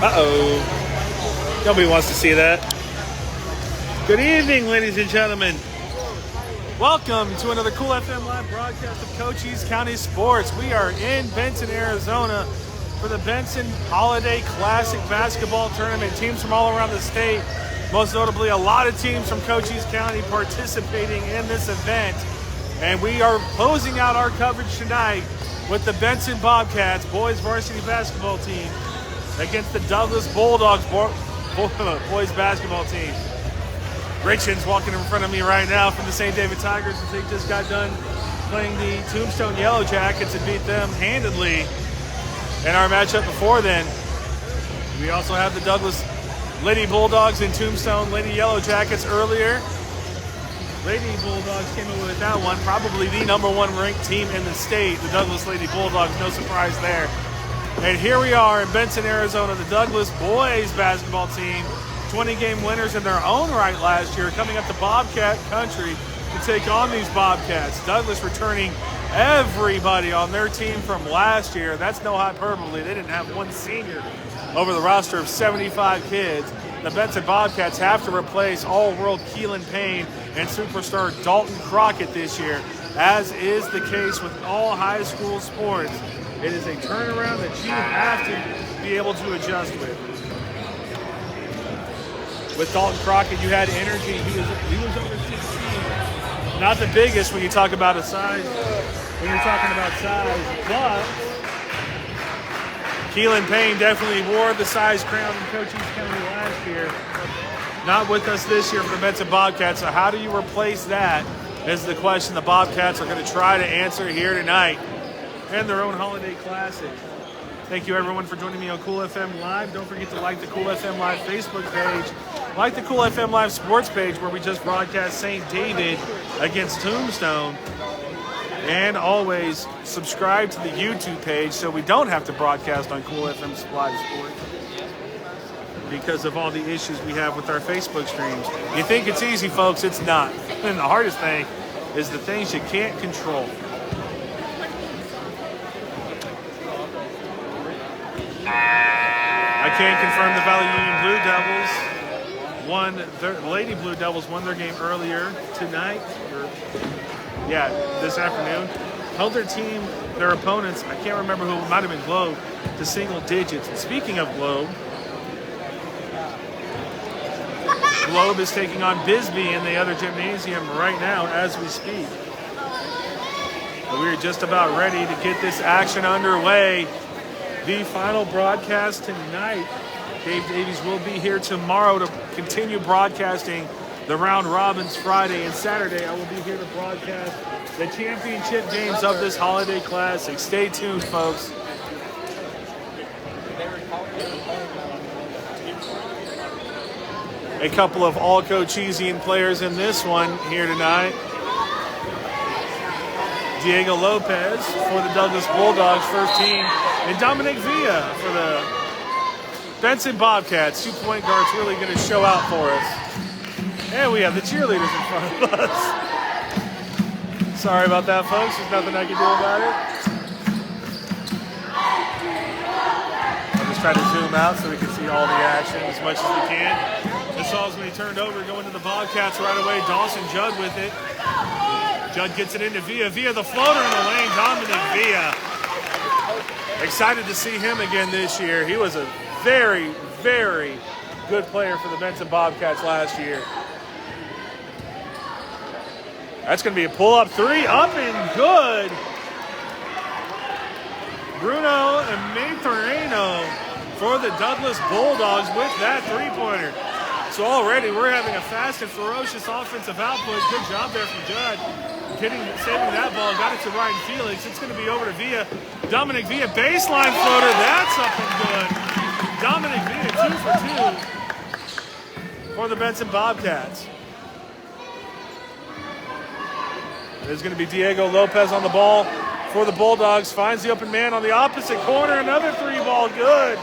Uh-oh. Nobody wants to see that. Good evening, ladies and gentlemen. Welcome to another Cool FM live broadcast of Cochise County Sports. We are in Benson, Arizona for the Benson Holiday Classic Basketball Tournament. Teams from all around the state, most notably a lot of teams from Cochise County participating in this event. And we are closing out our coverage tonight with the Benson Bobcats boys varsity basketball team against the Douglas Bulldogs boys basketball team. Richens walking in front of me right now from the St. David Tigers as they just got done playing the Tombstone Yellow Jackets and beat them handedly in our matchup before then. We also have the Douglas Lady Bulldogs and Tombstone Lady Yellow Jackets earlier. Lady Bulldogs came in with that one, probably the number one ranked team in the state, the Douglas Lady Bulldogs, no surprise there. And here we are in Benson, Arizona, the Douglas boys basketball team, 20-game winners in their own right last year, coming up to Bobcat country to take on these Bobcats. Douglas returning everybody on their team from last year. That's no hyperbole. They didn't have one senior over the roster of 75 kids. The Benson Bobcats have to replace All-World Keelan Payne and superstar Dalton Crockett this year, as is the case with all high school sports. It is a turnaround that you have to be able to adjust with. With Dalton Crockett, you had energy. He was over 16. Not the biggest when you talk about a size, when you're talking about size, but Keelan Payne definitely wore the size crown in Cochise County last year. Not with us this year for the Benson Bobcats. So how do you replace that is the question the Bobcats are going to try to answer here tonight in their own holiday classic. Thank you everyone for joining me on Cool FM Live. Don't forget to like the Cool FM Live Facebook page. Like the Cool FM Live sports page where we just broadcast St. David against Tombstone. And always subscribe to the YouTube page so we don't have to broadcast on Cool FM Live Sports because of all the issues we have with our Facebook streams. You think it's easy, folks, it's not. And the hardest thing is the things you can't control. I can confirm the Valley Union Blue Devils Lady Blue Devils won their game earlier tonight. This afternoon. Held their opponents, I can't remember who, it might have been Globe, to single digits. And speaking of Globe is taking on Bisbee in the other gymnasium right now as we speak. We're just about ready to get this action underway. The final broadcast tonight. Dave Davies will be here tomorrow to continue broadcasting the round robins Friday and Saturday. I will be here to broadcast the championship games of this holiday classic. Stay tuned, folks. A couple of all-Cochisian players in this one here tonight. Diego Lopez for the Douglas Bulldogs first team, and Dominic Villa for the Benson Bobcats. 2 point guards really going to show out for us. And we have the cheerleaders in front of us. Sorry about that, folks. There's nothing I can do about it. I'll just try to zoom out so we can see all the action as much as we can. This saw when he turned over, going to the Bobcats right away. Dawson Judd with it. Judd gets it into Villa. Villa the floater in the lane. Dominic Villa. Excited to see him again this year. He was a very, very good player for the Benson Bobcats last year. That's going to be a pull-up three. Up and good. Bruno Maturino for the Douglas Bulldogs with that three-pointer. So already we're having a fast and ferocious offensive output. Good job there from Judd. Saving that ball. Got it to Ryan Felix. It's going to be over to Villa. Dominic Villa, baseline floater. That's up and good. Dominic Villa, 2 for 2 for the Benson Bobcats. There's going to be Diego Lopez on the ball for the Bulldogs. Finds the open man on the opposite corner. Another three ball. Good.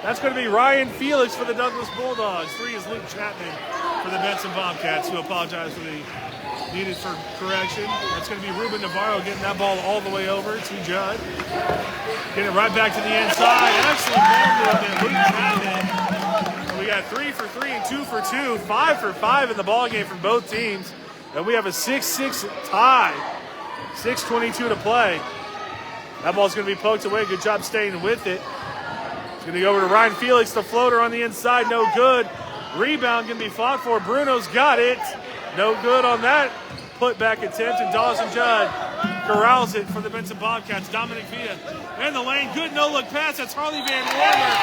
That's going to be Ryan Felix for the Douglas Bulldogs. 3 is Luke Chapman for the Benson Bobcats, who apologize for the needed for correction. That's going to be Ruben Navarro getting that ball all the way over to Judd. Getting it right back to the inside. Excellent ball movement. Luke Chapman. So we got 3 for 3 and 2 for 2. 5 for 5 in the ball game from both teams. And we have a 6-6 tie. 6:22 to play. That ball's going to be poked away. Good job staying with it. It's going to go over to Ryan Felix. The floater on the inside. No good. Rebound going to be fought for. Bruno's got it. No good on that put-back attempt. And Dawson Judd corrals it for the Benson Bobcats. Dominic Villa in the lane. Good no-look pass. That's Harley Van Warmer.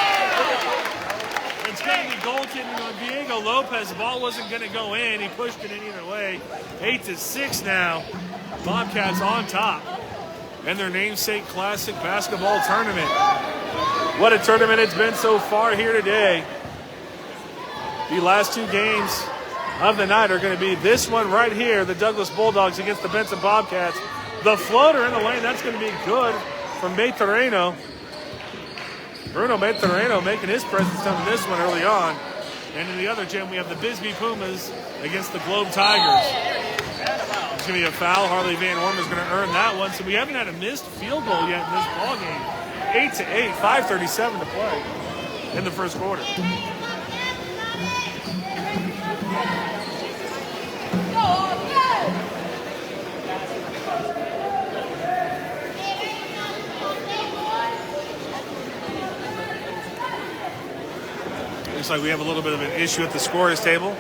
It's going to be goaltending on Diego Lopez. The ball wasn't going to go in. He pushed it in either way. 8-6 now. Bobcats on top in their namesake classic basketball tournament. What a tournament it's been so far here today. The last 2 games of the night are going to be this one right here, the Douglas Bulldogs against the Benson Bobcats. The floater in the lane, that's going to be good from Maitoreno. Bruno Maitoreno making his presence known in this one early on. And in the other gym, we have the Bisbee Pumas against the Globe Tigers. It's going to be a foul. Harley Van Orm is going to earn that one. So we haven't had a missed field goal yet in this ball game. 8-8, 5:37 to play in the first quarter. Looks like we have a little bit of an issue at the scorer's table.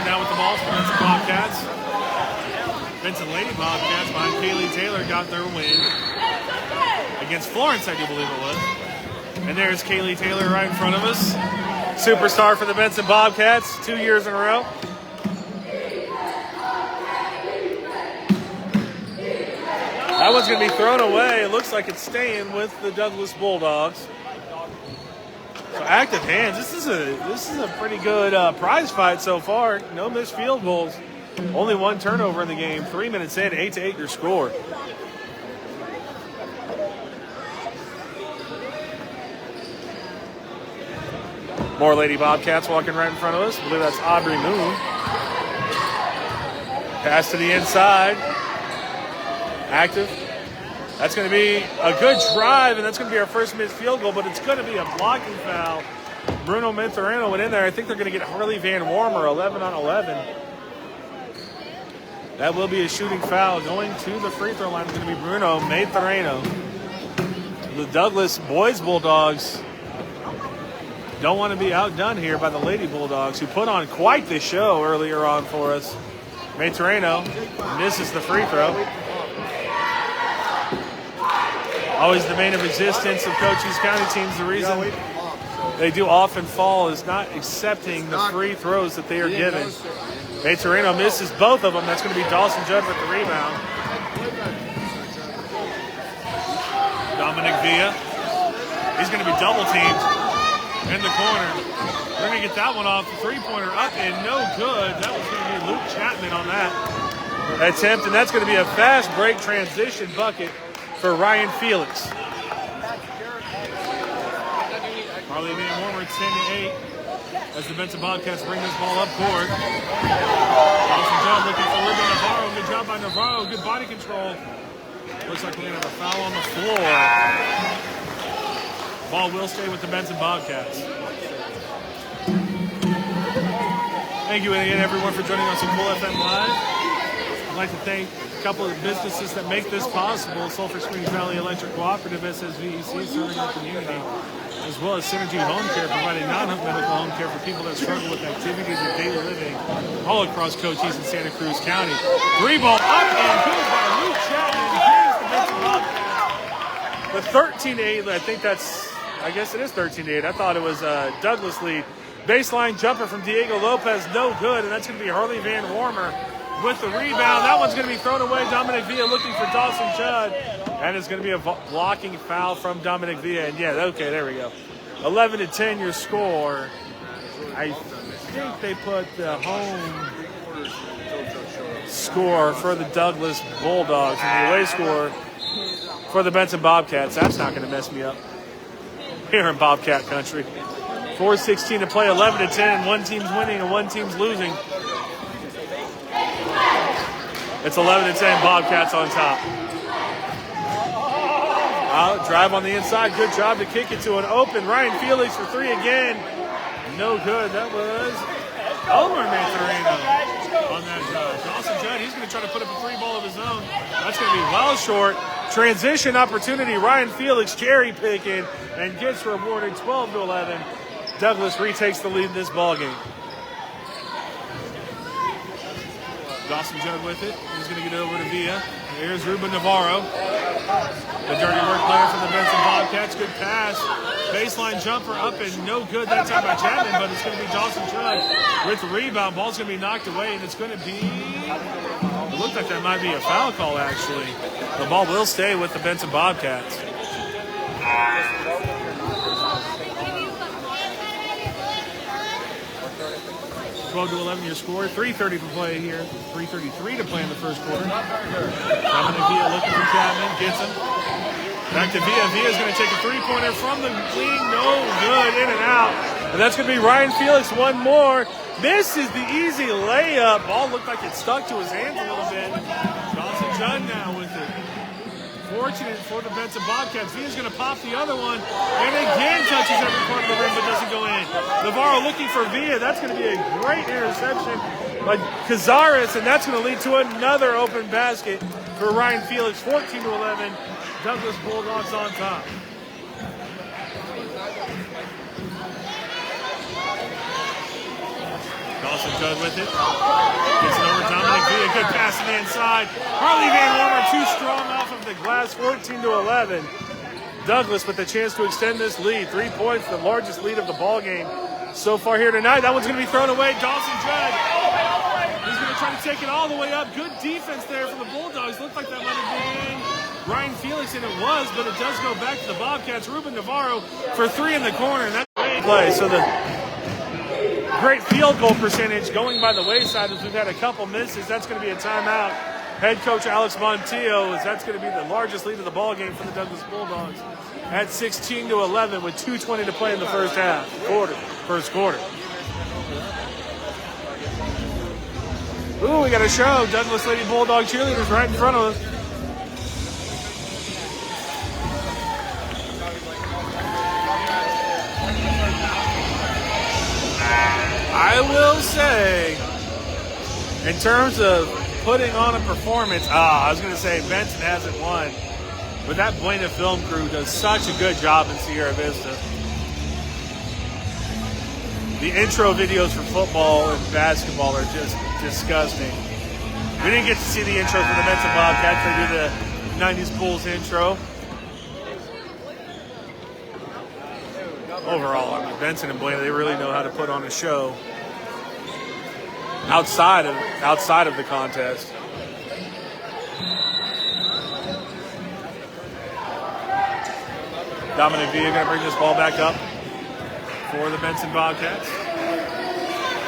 Now with the ball for Benson Bobcats. Benson Lady Bobcats behind Kaylee Taylor got their win against Florence, I do believe it was. And there's Kaylee Taylor right in front of us. Superstar for the Benson Bobcats, 2 years in a row. That one's going to be thrown away. It looks like it's staying with the Douglas Bulldogs. So active hands. This is a pretty good prize fight so far. No missed field goals. Only 1 turnover in the game. 3 minutes in, 8-8 your score. More Lady Bobcats walking right in front of us. I believe that's Aubrey Moon. Pass to the inside. Active. That's going to be a good drive, and that's going to be our first missed field goal, but it's going to be a blocking foul. Bruno Mentoreno went in there. I think they're going to get Harley Van Warmer, 11 on 11. That will be a shooting foul. Going to the free throw line is going to be Bruno Mentoreno. The Douglas Boys Bulldogs don't want to be outdone here by the Lady Bulldogs, who put on quite the show earlier on for us. Mentoreno misses the free throw. Always the main of existence of Cochise County teams. The reason they do often fall is not accepting the free throws that they are given. Maitoreno misses both of them. That's going to be Dawson Judd with the rebound. Dominic Villa. He's going to be double teamed in the corner. They're going to get that one off. The three-pointer up and no good. That was going to be Luke Chapman on that attempt, and that's going to be a fast break transition bucket for Ryan Felix. Harley Van Warmer, 10-8 as the Benson Bobcats bring this ball up court. Dawson Judd looking for Ruben Navarro. Good job by Navarro. Good body control. Looks like we're going to have a foul on the floor. Ball will stay with the Benson Bobcats. Thank you again, everyone, for joining us on Cool FM Live. I'd like to thank a couple of businesses that make this possible. Sulphur Springs Valley Electric Cooperative, SSVEC, serving our community, as well as Synergy Home Care, providing non-medical home care for people that struggle with activities of daily living all across Cochise and Santa Cruz County. Three ball up and good by Luke Chapman. Here's the Benson Bobcats. The 13-8, I guess it is 13-8. I thought it was Douglas lead. Baseline jumper from Diego Lopez, no good, and that's going to be Harley Van Warmer with the rebound. That one's going to be thrown away. Dominic Villa looking for Dawson Judd, and it's going to be a blocking foul from Dominic Villa. And yeah, okay, there we go. 11-10 your score. I think they put the home. score for the Douglas Bulldogs and the away score for the Benson Bobcats. That's not going to mess me up here in Bobcat country. 4:16 to play, 11-10. One team's winning and one team's losing. It's 11-10, Bobcats on top. Drive on the inside, good job to kick it to an open Ryan Felix for three again. No good, that was Elmer Mantorino on that drive. Dawson Judd, he's going to try to put up a three ball of his own. That's going to be well short. Transition opportunity, Ryan Felix cherry picking and gets rewarded 12-11. Douglas retakes the lead in this ball game. Dawson Judd with it. He's going to get it over to Villa. Here's Ruben Navarro. The dirty work player for the Benson Bobcats. Good pass. Baseline jumper up and no good that time by Chapman, but it's going to be Dawson Judd with the rebound. Ball's going to be knocked away, and it's going to be... It looked like that might be a foul call, actually. The ball will stay with the Benson Bobcats. 12-11 your score. 3:30 to play here. 3:33 to play in the first quarter. Dominic Villa looking for Chapman. Gets him. Back to Villa. Villa's going to take a three-pointer from the wing. No good. In and out. And that's going to be Ryan Felix one more. Misses the easy layup. Ball looked like it stuck to his hands a little bit. Dawson Judd now with it. Fortunate for the Benson Bobcats. Villa's going to pop the other one. And again touches every part of the rim but doesn't go in. Navarro looking for Villa. That's going to be a great interception by Cazares. And that's going to lead to another open basket for Ryan Felix. 14-11. Douglas Bulldogs on top. Dawson Judd with it. Gets it over Dominic Villa. Good pass on the inside. Harley Van Warmer too strong off of the glass. 14-11. Douglas with the chance to extend this lead. 3 points, the largest lead of the ball game so far here tonight. That one's going to be thrown away. Dawson Judd. He's going to try to take it all the way up. Good defense there for the Bulldogs. Looked like that might have been Ryan Felix, and it was, but it does go back to the Bobcats. Ruben Navarro for three in the corner, and that's a great play. So the great field goal percentage going by the wayside as we've had a couple misses. That's going to be a timeout. Head coach Alex Montillo, as that's going to be the largest lead of the ball game for the Douglas Bulldogs at 16-11 with 2:20 to play in the first quarter. Ooh, we got a show. Douglas Lady Bulldog cheerleaders right in front of us. I will say, in terms of putting on a performance, I was going to say Benson hasn't won, but that Buena Film crew does such a good job in Sierra Vista. The intro videos for football and basketball are just disgusting. We didn't get to see the intro for the Benson Bobcats. They do the 90s Bulls intro. Overall, I mean, Benson and Buena, they really know how to put on a show outside of the contest. Dominic Villa going to bring this ball back up for the Benson Bobcats.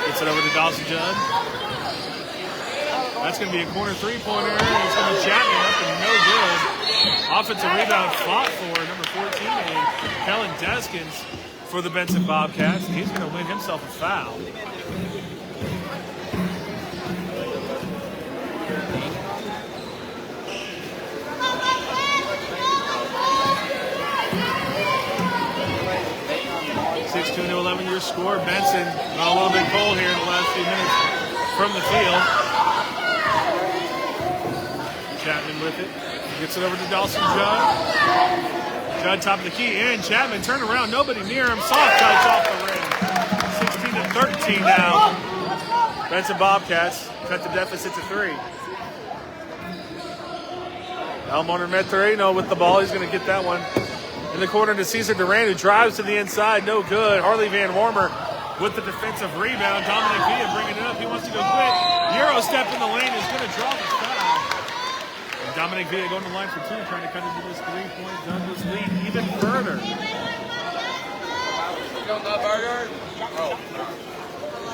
Gets it over to Dawson Judd. That's going to be a corner three-pointer. It's going to be Chapman up and no good. Offensive rebound fought for number 14, Kellen Deskins for the Benson Bobcats. He's going to win himself a foul. Your score. Benson got a little bit cold here in the last few minutes from the field. Chapman with it. Gets it over to Dawson Judd. Judd top of the key. And Chapman turn around. Nobody near him. Soft touch off the rim. 16-13 now. Benson Bobcats cut the deficit to 3. Elmer Metrino with the ball. He's going to get that one in the corner to Cesar Duran, who drives to the inside. No good. Harley Van Warmer with the defensive rebound. Dominic Villa bringing it up. He wants to go quick. Euro step in the lane is going to draw the foul. And Dominic Villa going to the line for 2, trying to cut into this 3-point Douglas lead even further.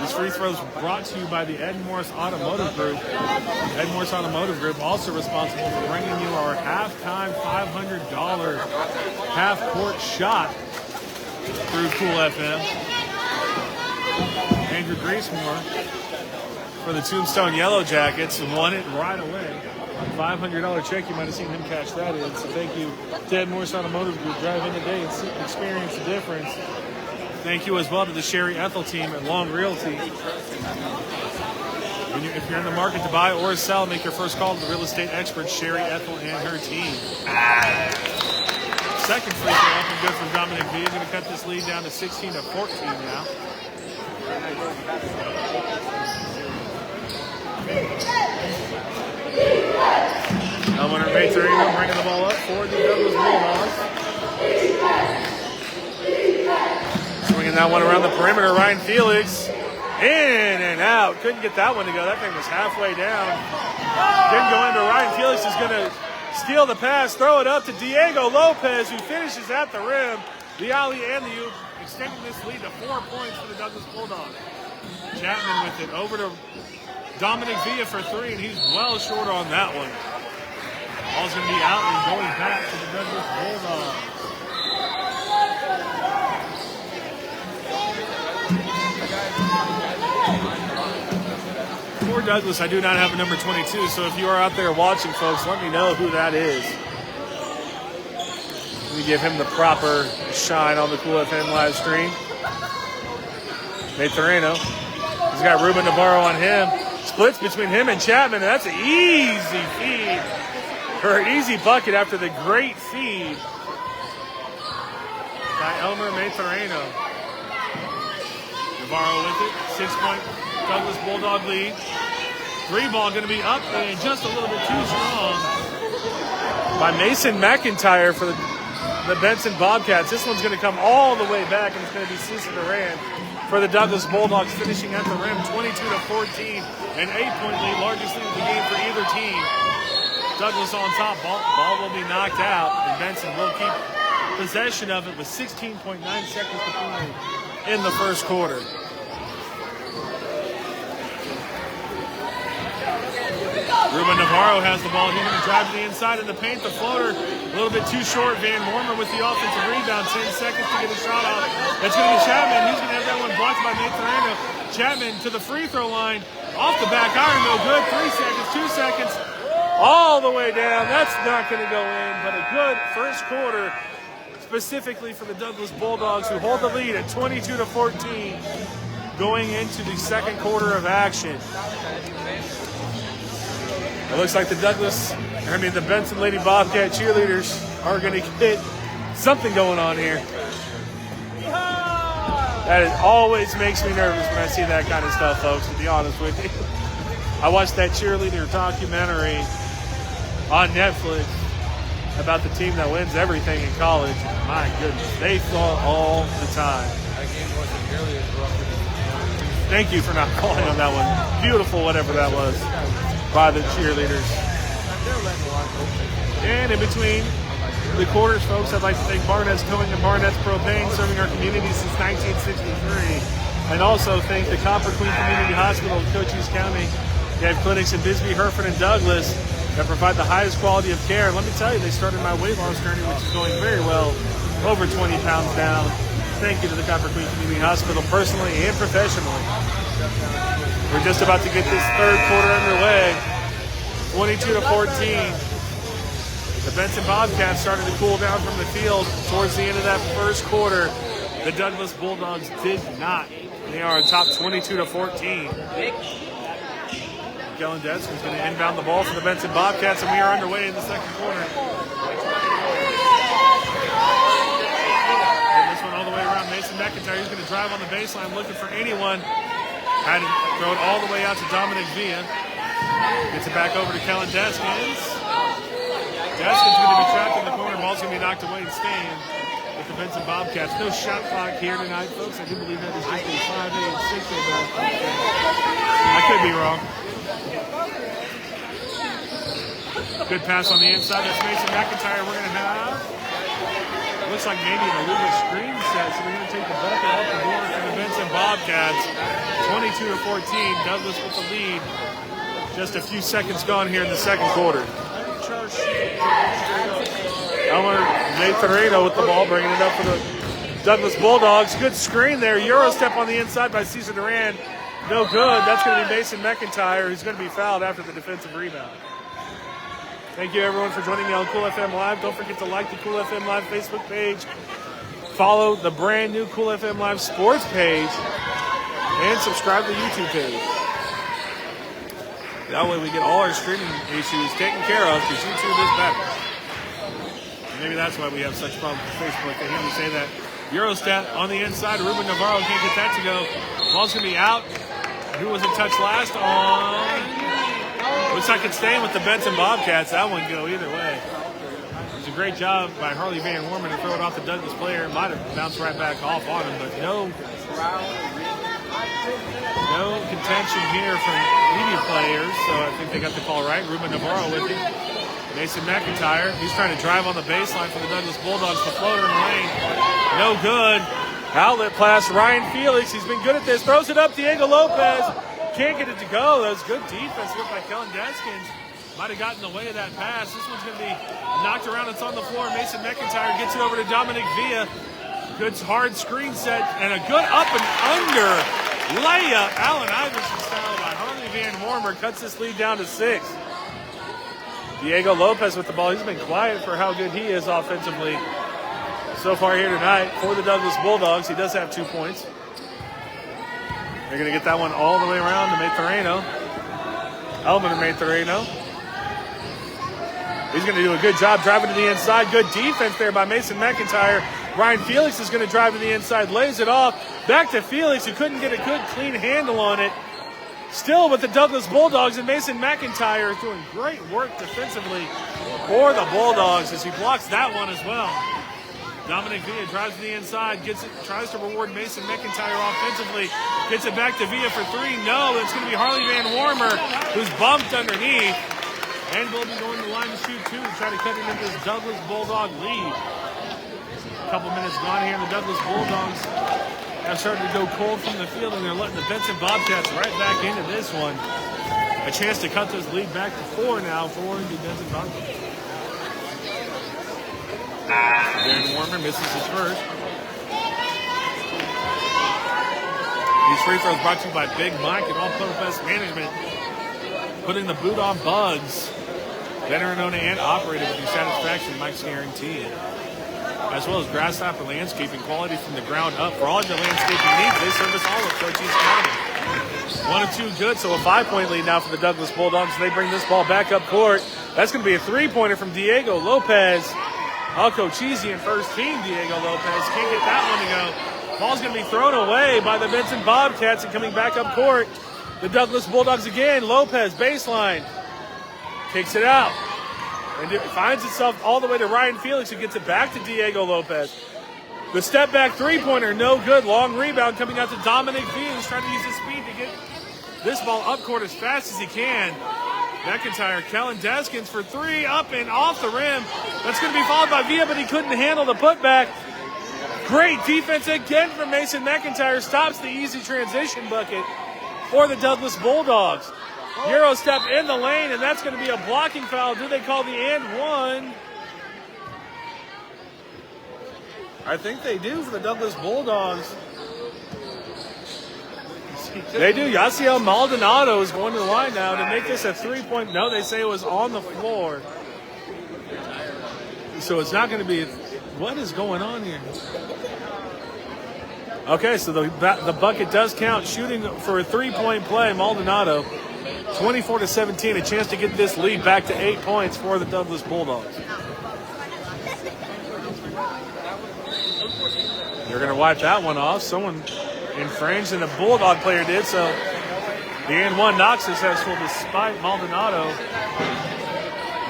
This free throw is brought to you by the Ed Morse Automotive Group. Ed Morse Automotive Group, also responsible for bringing you our halftime $500 half-court shot through Cool FM. Andrew Greasemore for the Tombstone Yellow Jackets won it right away. $500 check. You might have seen him cash that in. So thank you to Ed Morse Automotive Group. Drive in today and experience the difference. Thank you as well to the Sherry Ethel team at Long Realty. If you're in the market to buy or sell, make your first call to the real estate expert Sherry Ethel and her team. Second free throw up and good from Dominic V. Going to cut this lead down to 16-14 now. Elmer Materino bringing the ball up for the Douglas Bulldogs. Swinging that one around the perimeter. Ryan Felix in and out. Couldn't get that one to go. That thing was halfway down. Didn't go in, but Ryan Felix is going to steal the pass, throw it up to Diego Lopez, who finishes at the rim. The alley and the oop, extending this lead to 4 points for the Douglas Bulldogs. Chapman with it over to Dominic Villa for three, and he's well short on that one. Ball's going to be out and going back to the Douglas Bulldogs. For Douglas, I do not have a number 22, so if you are out there watching, folks, let me know who that is. Let me give him the proper shine on the Cool FM live stream. Materino. He's got Ruben Navarro on him. Splits between him and Chapman, and that's an easy feed. Or an easy bucket after the great feed by Elmer Materino. Navarro with it. 6-point Douglas Bulldog lead. Three ball going to be up and just a little bit too strong by Mason McIntyre for the Benson Bobcats. This one's going to come all the way back, and it's going to be Cecil Durant for the Douglas Bulldogs, finishing at the rim 22-14. An 8-point lead, largest lead of the game for either team. Douglas on top. Ball will be knocked out, and Benson will keep possession of it with 16.9 seconds to play in the first quarter. Ruben Navarro has the ball. He's going to drive to the inside of the paint. The floater a little bit too short. Van Mormer with the offensive rebound. 10 seconds to get a shot off. That's going to be Chapman. He's going to have that one blocked by Materino. Chapman to the free throw line. Off the back iron. No good. 3 seconds. 2 seconds. All the way down. That's not going to go in. But a good first quarter specifically for the Douglas Bulldogs, who hold the lead at 22-14 going into the second quarter of action. It looks like the Benson Lady Bobcat cheerleaders are going to get something going on here. That always makes me nervous when I see that kind of stuff, folks, to be honest with you. I watched that cheerleader documentary on Netflix about the team that wins everything in college. My goodness, they fought all the time. Thank you for not calling on that one. Beautiful, whatever that was, by the cheerleaders. And in between the quarters, folks, I'd like to thank Barnett's Towing and Barnett's Propane, serving our community since 1963. And also thank the Copper Queen Community Hospital in Cochise County. They have clinics in Bisbee, Hereford, and Douglas that provide the highest quality of care. And let me tell you, they started my weight loss journey, which is going very well, over 20 pounds down. Thank you to the Copper Queen Community Hospital, personally and professionally. We're just about to get this third quarter underway. 22-14. The Benson Bobcats started to cool down from the field towards the end of that first quarter. The Douglas Bulldogs did not. They are on top 22-14. Kellen Deskin's going to inbound the ball for the Benson Bobcats, and we are underway in the second quarter. And this one all the way around. Mason McIntyre, he's going to drive on the baseline looking for anyone. Had to throw it all the way out to Dominic Villa. Gets it back over to Kellen Deskins. Deskins going to be trapped in the corner. Ball's going to be knocked away and staying with the Benson Bobcats. No shot clock here tonight, folks. I do believe that is just a 5-8-6. I could be wrong. Good pass on the inside. That's Mason McIntyre. We're going to have Looks like maybe an illegal screen set, so they're going to take the bucket off the board for the Benson Bobcats. 22-14, Douglas with the lead. Just a few seconds gone here in the second quarter. Nate Ferreira with the ball, bringing it up for the Douglas Bulldogs. Good screen there. Euro step on the inside by Cesar Duran. No good. That's going to be Mason McIntyre, who's going to be fouled after the defensive rebound. Thank you, everyone, for joining me on Cool FM Live. Don't forget to like the Cool FM Live Facebook page. Follow the brand new Cool FM Live sports page. And subscribe to the YouTube page. That way we get all our streaming issues taken care of because YouTube is better. Maybe that's why we have such problems with Facebook. They hear me say that. Eurostat on the inside. Ruben Navarro can't get that to go. Ball's going to be out. Who was in touch last on? Looks like it's staying with the Benson Bobcats. That one go either way. It was a great job by Harley Van Wormen to throw it off the Douglas player. It might have bounced right back off on him, but no contention here from media players. So I think they got the call right. Ruben Navarro with it. Mason McIntyre. He's trying to drive on the baseline for the Douglas Bulldogs. The floater in the lane. No good. Outlet pass. Ryan Felix. He's been good at this. Throws it up. Diego Lopez. Can't get it to go. That was good defense by Kellen Deskins. Might have gotten in the way of that pass. This one's going to be knocked around. It's on the floor. Mason McIntyre gets it over to Dominic Villa. Good hard screen set and a good up and under layup. Allen Iverson style by Harley Van Wormer cuts this lead down to 6. Diego Lopez with the ball. He's been quiet for how good he is offensively so far here tonight for the Douglas Bulldogs. He does have 2 points. They're going to get that one all the way around to Materreno. Elman Materreno. He's going to do a good job driving to the inside. Good defense there by Mason McIntyre. Ryan Felix is going to drive to the inside, lays it off. Back to Felix, who couldn't get a good, clean handle on it. Still with the Douglas Bulldogs, and Mason McIntyre is doing great work defensively for the Bulldogs as he blocks that one as well. Dominic Villa drives to the inside, gets it, tries to reward Mason McIntyre offensively, gets it back to Villa for 3. No, it's going to be Harley Van Wormer, who's bumped underneath. And will be going to the line to shoot 2 to try to cut it into this Douglas Bulldog lead. A couple minutes gone here, and the Douglas Bulldogs have started to go cold from the field, and they're letting the Benson Bobcats right back into this one. A chance to cut this lead back to 4 now for the Benson Bobcats. Van Wormer misses his first. These free throws brought to you by Big Mike and All Club Best Management. Putting the boot on Bugs. Veteran owner and operator with your satisfaction, Mike's guarantee. As well as grasshopper landscaping, quality from the ground up. For all of your landscaping needs, they service all of Cochise County. 1 and 2 good, so a 5-point lead now for the Douglas Bulldogs. They bring this ball back up court. That's going to be a 3-pointer from Diego Lopez. All Cochisian first team, Diego Lopez. Can't get that one to go. Ball's going to be thrown away by the Benson Bobcats, and coming back up court, the Douglas Bulldogs again. Lopez, baseline. Kicks it out. And it finds itself all the way to Ryan Felix, who gets it back to Diego Lopez. The step back 3-pointer, no good. Long rebound coming out to Dominic Villa, who's trying to use his speed to get this ball up court as fast as he can. McIntyre, Kellen Deskins for 3, up and off the rim. That's going to be followed by Villa, but he couldn't handle the putback. Great defense again from Mason McIntyre. Stops the easy transition bucket for the Douglas Bulldogs. Euro step in the lane, and that's going to be a blocking foul. Do they call the and one? I think they do for the Douglas Bulldogs. They do. Yasiel Maldonado is going to the line now to make this a 3-point. No, they say it was on the floor. So it's not going to be. What is going on here? Okay, so the bucket does count. Shooting for a 3-point play, Maldonado. 24-17, a chance to get this lead back to 8 points for the Douglas Bulldogs. They're going to wipe that one off. Someone infringed, and the Bulldog player did, so the and one not successful despite Maldonado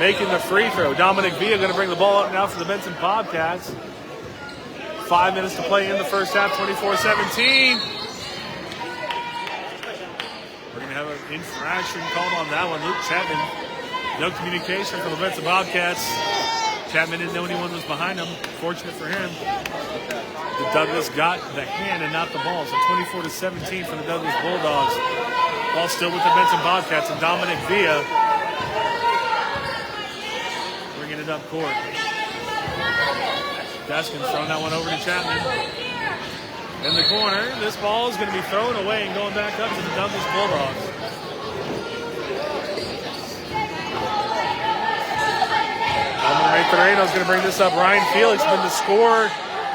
making the free throw. Dominic Villa going to bring the ball up now for the Benson Bobcats. 5 minutes to play in the first half, 24-17. We're going to have an infraction called on that one. Luke Chapman, no communication from the Benson Bobcats. Chapman didn't know anyone was behind him. Fortunate for him. The Douglas got the hand and not the ball. So 24-17 for the Douglas Bulldogs. Ball still with the Benson Bobcats and Dominic Villa bringing it up court. Deskin's throwing that one over to Chapman. In the corner, this ball is going to be thrown away and going back up to the Douglas Bulldogs. Torreno is going to bring this up. Ryan Felix been the scorer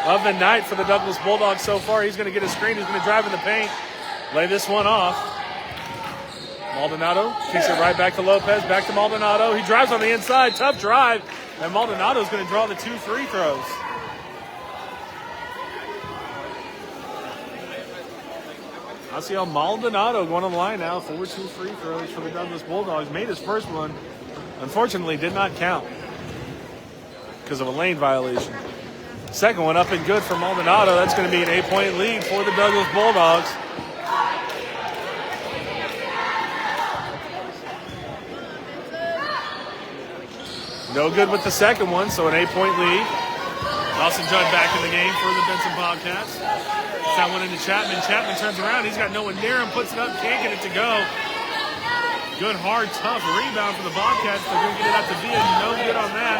of the night for the Douglas Bulldogs so far. He's going to get a screen. He's going to drive in the paint. Lay this one off. Maldonado kicks it right back to Lopez. Back to Maldonado. He drives on the inside. Tough drive. And Maldonado is going to draw the 2 free throws. Osceola Maldonado going on the line now. 4 2 free throws for the Douglas Bulldogs. Made his first one. Unfortunately, did not count because of a lane violation. Second one up and good for Maldonado. That's going to be an 8-point lead for the Douglas Bulldogs. No good with the second one, so an 8-point lead. Dawson Judd back in the game for the Benson Bobcats. That one into Chapman. Chapman turns around. He's got no one near him. Puts it up. Can't get it to go. Good, hard, tough rebound for the Bobcats. They're going to get it out to Villa. No good on that.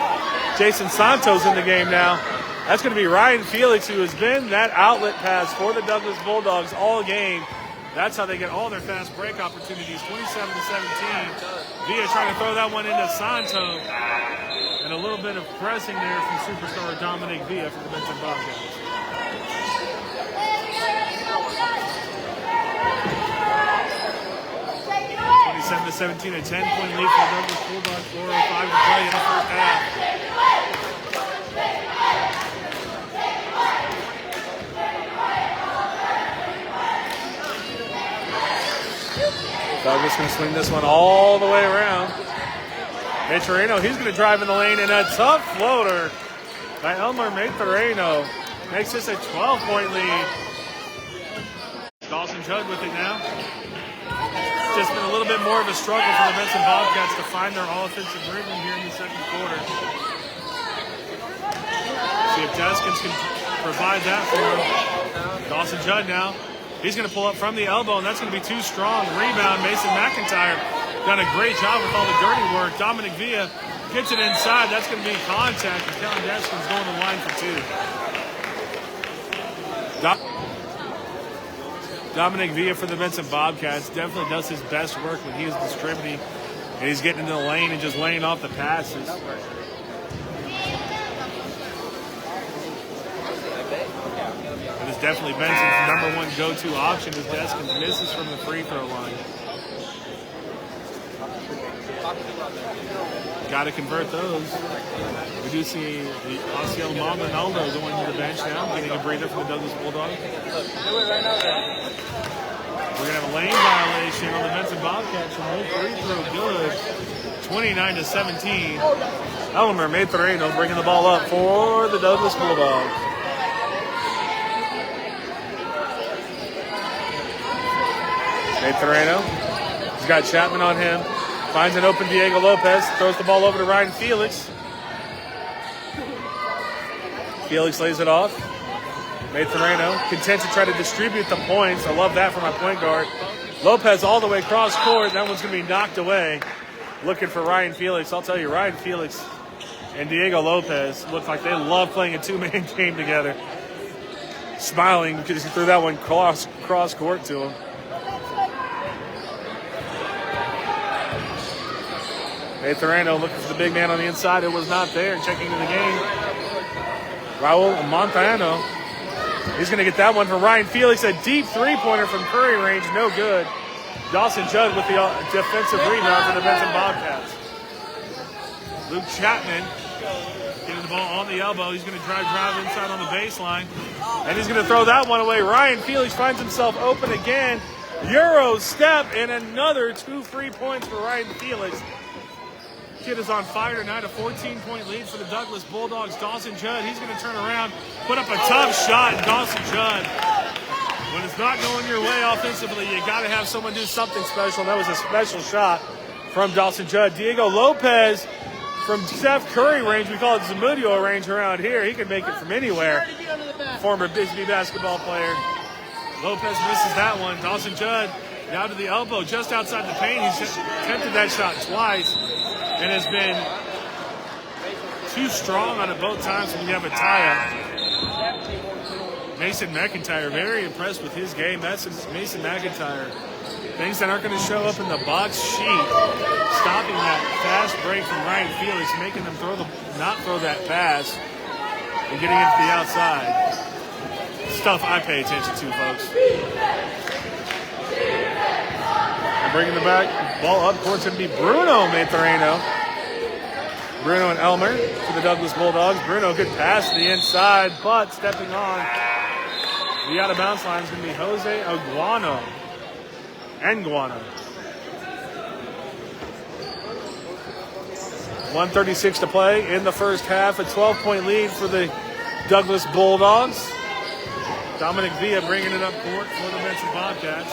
Jason Santos in the game now. That's going to be Ryan Felix, who has been that outlet pass for the Douglas Bulldogs all game. That's how they get all their fast break opportunities. 27-17. Villa trying to throw that one into Santos. And a little bit of pressing there from superstar Dominic Villa for the Benson Bobcats. 27-17, a 10-point lead for the Douglas Bulldogs. 4:05 to play in the first half. Douglas going to swing this one all the way around. Maturino, he's going to drive in the lane, and a tough floater by Elmer Maturino makes this a 12-point lead. Dawson Judd with it now. Just been a little bit more of a struggle for the Benson Bobcats to find their offensive rhythm here in the second quarter. See if Deskins can provide that for him. Dawson Judd now. He's going to pull up from the elbow, and that's going to be too strong. Rebound, Mason McIntyre. Done a great job with all the dirty work. Dominic Villa gets it inside. That's going to be contact, and Kellen Deskins going to the line for 2. Dominic Villa for the Benson Bobcats definitely does his best work when he is distributing and he's getting into the lane and just laying off the passes. It is definitely Benson's number one go-to option as Deskins misses from the free throw line. Got to convert those. We do see the Osceola Maldonado going to the bench now, getting a breather from the Douglas Bulldogs. We're going to have a lane violation on the Benson Bobcats. No free throw good. 29-17. Elmer Maturino bringing the ball up for the Douglas Bulldogs. Maturino. He's got Chapman on him. Finds an open Diego Lopez. Throws the ball over to Ryan Felix. Felix lays it off. Maturino content to try to distribute the points. I love that for my point guard. Lopez all the way across court. That one's going to be knocked away. Looking for Ryan Felix. I'll tell you, Ryan Felix and Diego Lopez look like they love playing a two-man game together. Smiling because he threw that one cross court to him. Maturino looking for the big man on the inside. It was not there. Checking into the game. Raul Montano. He's going to get that one from Ryan Felix. A deep three-pointer from Curry range. No good. Dawson Judd with the defensive rebound for the Benson Bobcats. Luke Chapman getting the ball on the elbow. He's going to drive inside on the baseline. And he's going to throw that one away. Ryan Felix finds himself open again. Euro step and another 2 free points for Ryan Felix. Kid is on fire tonight. A 14-point lead for the Douglas Bulldogs. Dawson Judd, he's going to turn around, put up a tough shot. And Dawson Judd, when it's not going your way offensively, you got to have someone do something special. That was a special shot from Dawson Judd. Diego Lopez from Steph Curry range. We call it Zamudio range around here. He can make it from anywhere. Former Bisbee basketball player. Lopez misses that one. Dawson Judd down to the elbow, just outside the paint. He's attempted that shot twice and has been too strong on it both times when you have a tie-up. Mason McIntyre, very impressed with his game. That's Mason McIntyre. Things that aren't going to show up in the box sheet. Stopping that fast break from right field. He's making them not throw that pass and getting it to the outside. Stuff I pay attention to, folks. And bringing the ball up court's going to be Bruno Matareno. Bruno and Elmer to the Douglas Bulldogs. Bruno, good pass to the inside, but stepping on the out-of-bounds line is going to be Jose Anguano. 1:36 to play in the first half. A 12-point lead for the Douglas Bulldogs. Dominic Villa bringing it up court for the Benson Bobcats.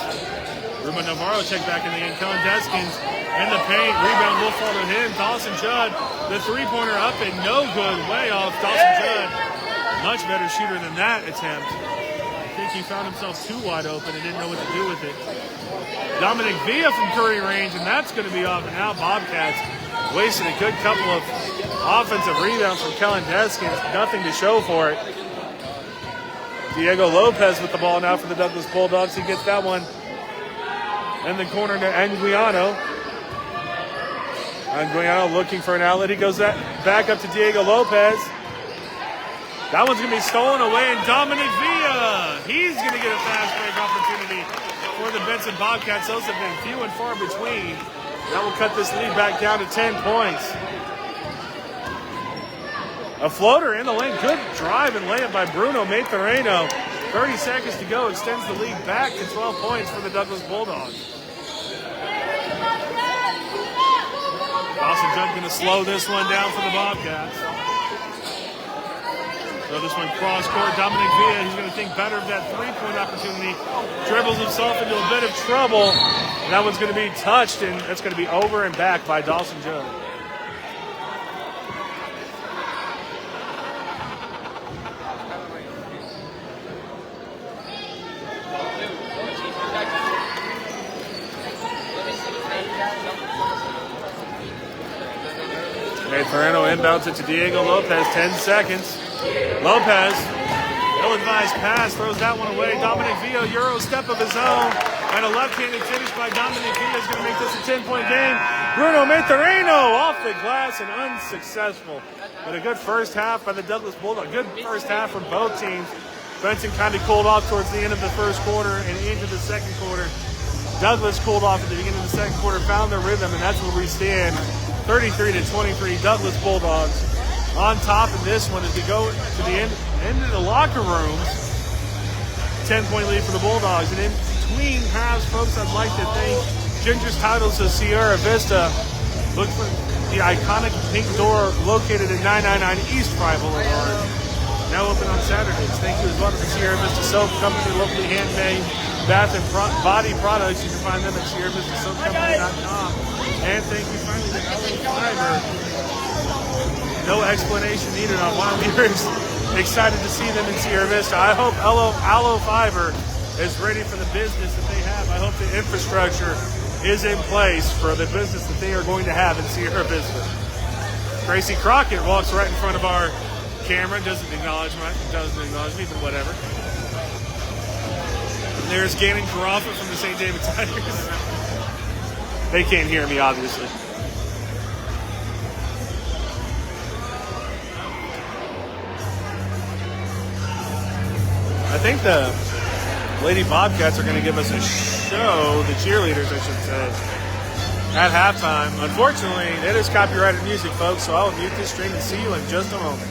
Ruben Navarro check back in the end. Kellen Deskins in the paint. Rebound will fall to him. Dawson Judd, the three-pointer up and no good. Way off. Dawson Judd, much better shooter than that attempt. I think he found himself too wide open and didn't know what to do with it. Dominic Villa from Curry range, and that's going to be off. And now Bobcats wasted a good couple of offensive rebounds from Kellen Deskins. Nothing to show for it. Diego Lopez with the ball now for the Douglas Bulldogs. He gets that one in the corner to Anguiano. Anguiano looking for an outlet. He goes back up to Diego Lopez. That one's going to be stolen away, and Dominic Villa, he's going to get a fast break opportunity for the Benson Bobcats. Those have been few and far between. That will cut this lead back down to 10 points. A floater in the lane. Good drive and layup by Bruno Matareno. 30 seconds to go. Extends the lead back to 12 points for the Douglas Bulldogs. Dawson Judd going to slow this one down for the Bobcats. So this one cross court. Dominic Villa, he's going to think better of that three-point opportunity. Dribbles himself into a bit of trouble. And that one's going to be touched, and that's going to be over and back by Dawson Judd. Matareno inbounds it to Diego Lopez, 10 seconds. Lopez, ill-advised pass, throws that one away. Dominic Villa, Euro step of his own, and a left-handed finish by Dominic Villa is going to make this a 10-point game. Bruno Matareno off the glass and unsuccessful. But a good first half by the Douglas Bulldogs. Good first half from both teams. Benson kind of cooled off towards the end of the first quarter and into the second quarter. Douglas cooled off at the beginning of the second quarter, found their rhythm, and that's where we stand. 33-23, Douglas Bulldogs on top of this one as we go to the end of the locker rooms. 10-point lead for the Bulldogs. And in between halves, folks, I'd like to thank Ginger's Titles of Sierra Vista. Look for the iconic pink door located at 999 East Fry Boulevard. Now open on Saturdays. Thank you as well to the Sierra Vista Soap Company, locally handmade bath and body products. You can find them at SierraVistaSoapCompany.com. And thank you finally to Aloe Fiber. No explanation needed on why we're excited to see them in Sierra Vista. I hope Aloe Fiber is ready for the business that they have. I hope the infrastructure is in place for the business that they are going to have in Sierra Vista. Tracy Crockett walks right in front of our camera, doesn't acknowledge me, but whatever. And there's Gannon Carafa from the St. David Tigers. They can't hear me, obviously. I think the Lady Bobcats are going to give us a show, the cheerleaders, I should say, at halftime. Unfortunately, it is copyrighted music, folks, so I will mute this stream and see you in just a moment.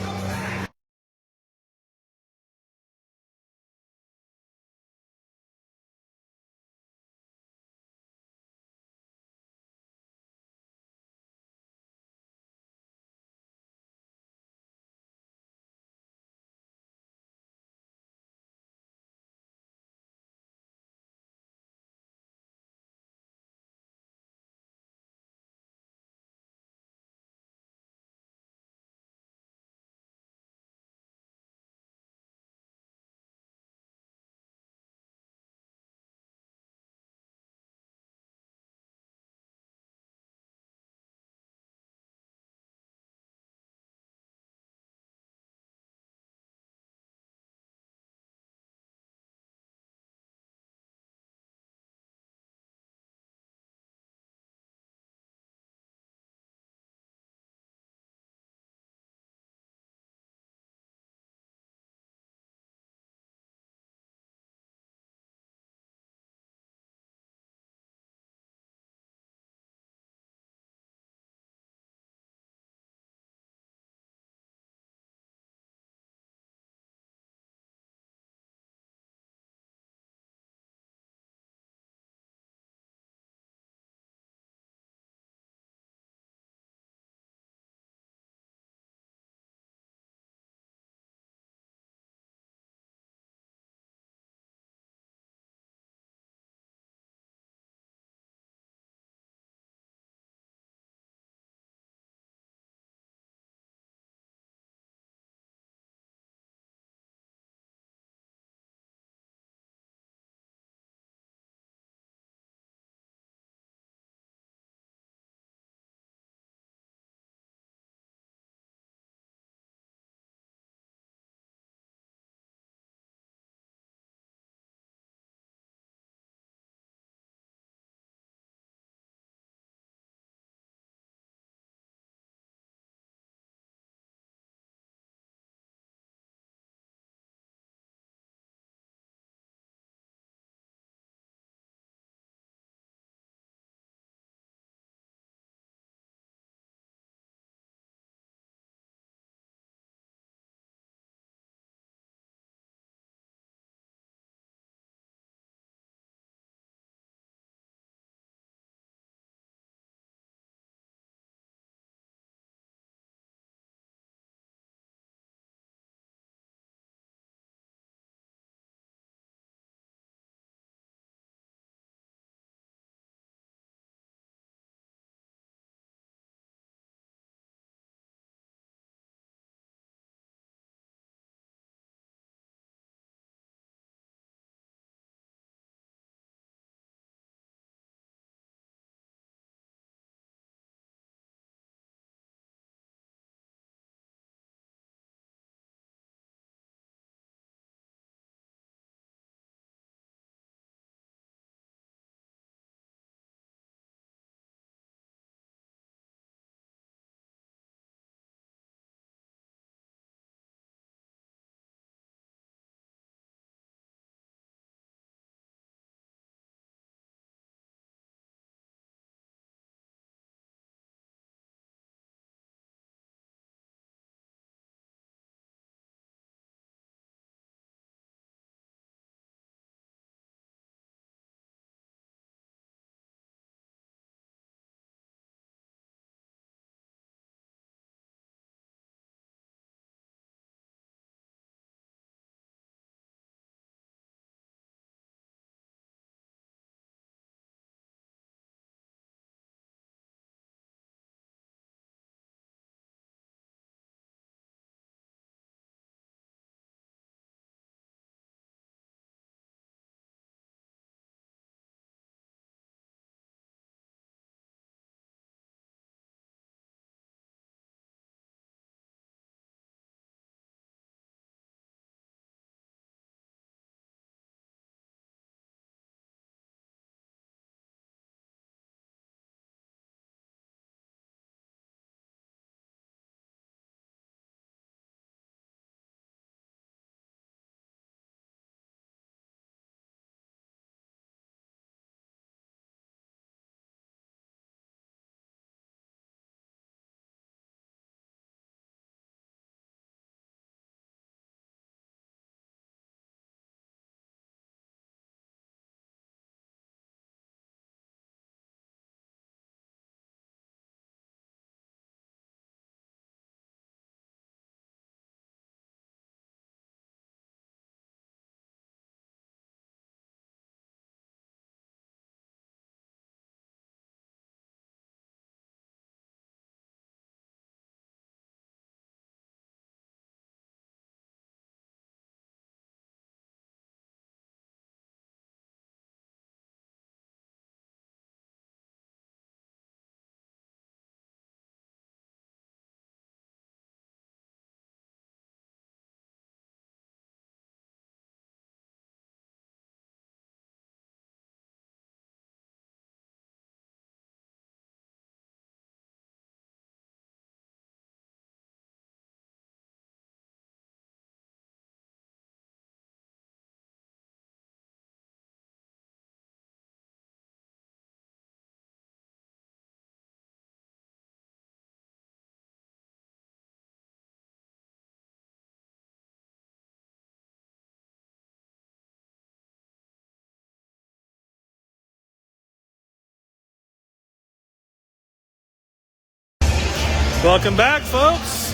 Welcome back, folks.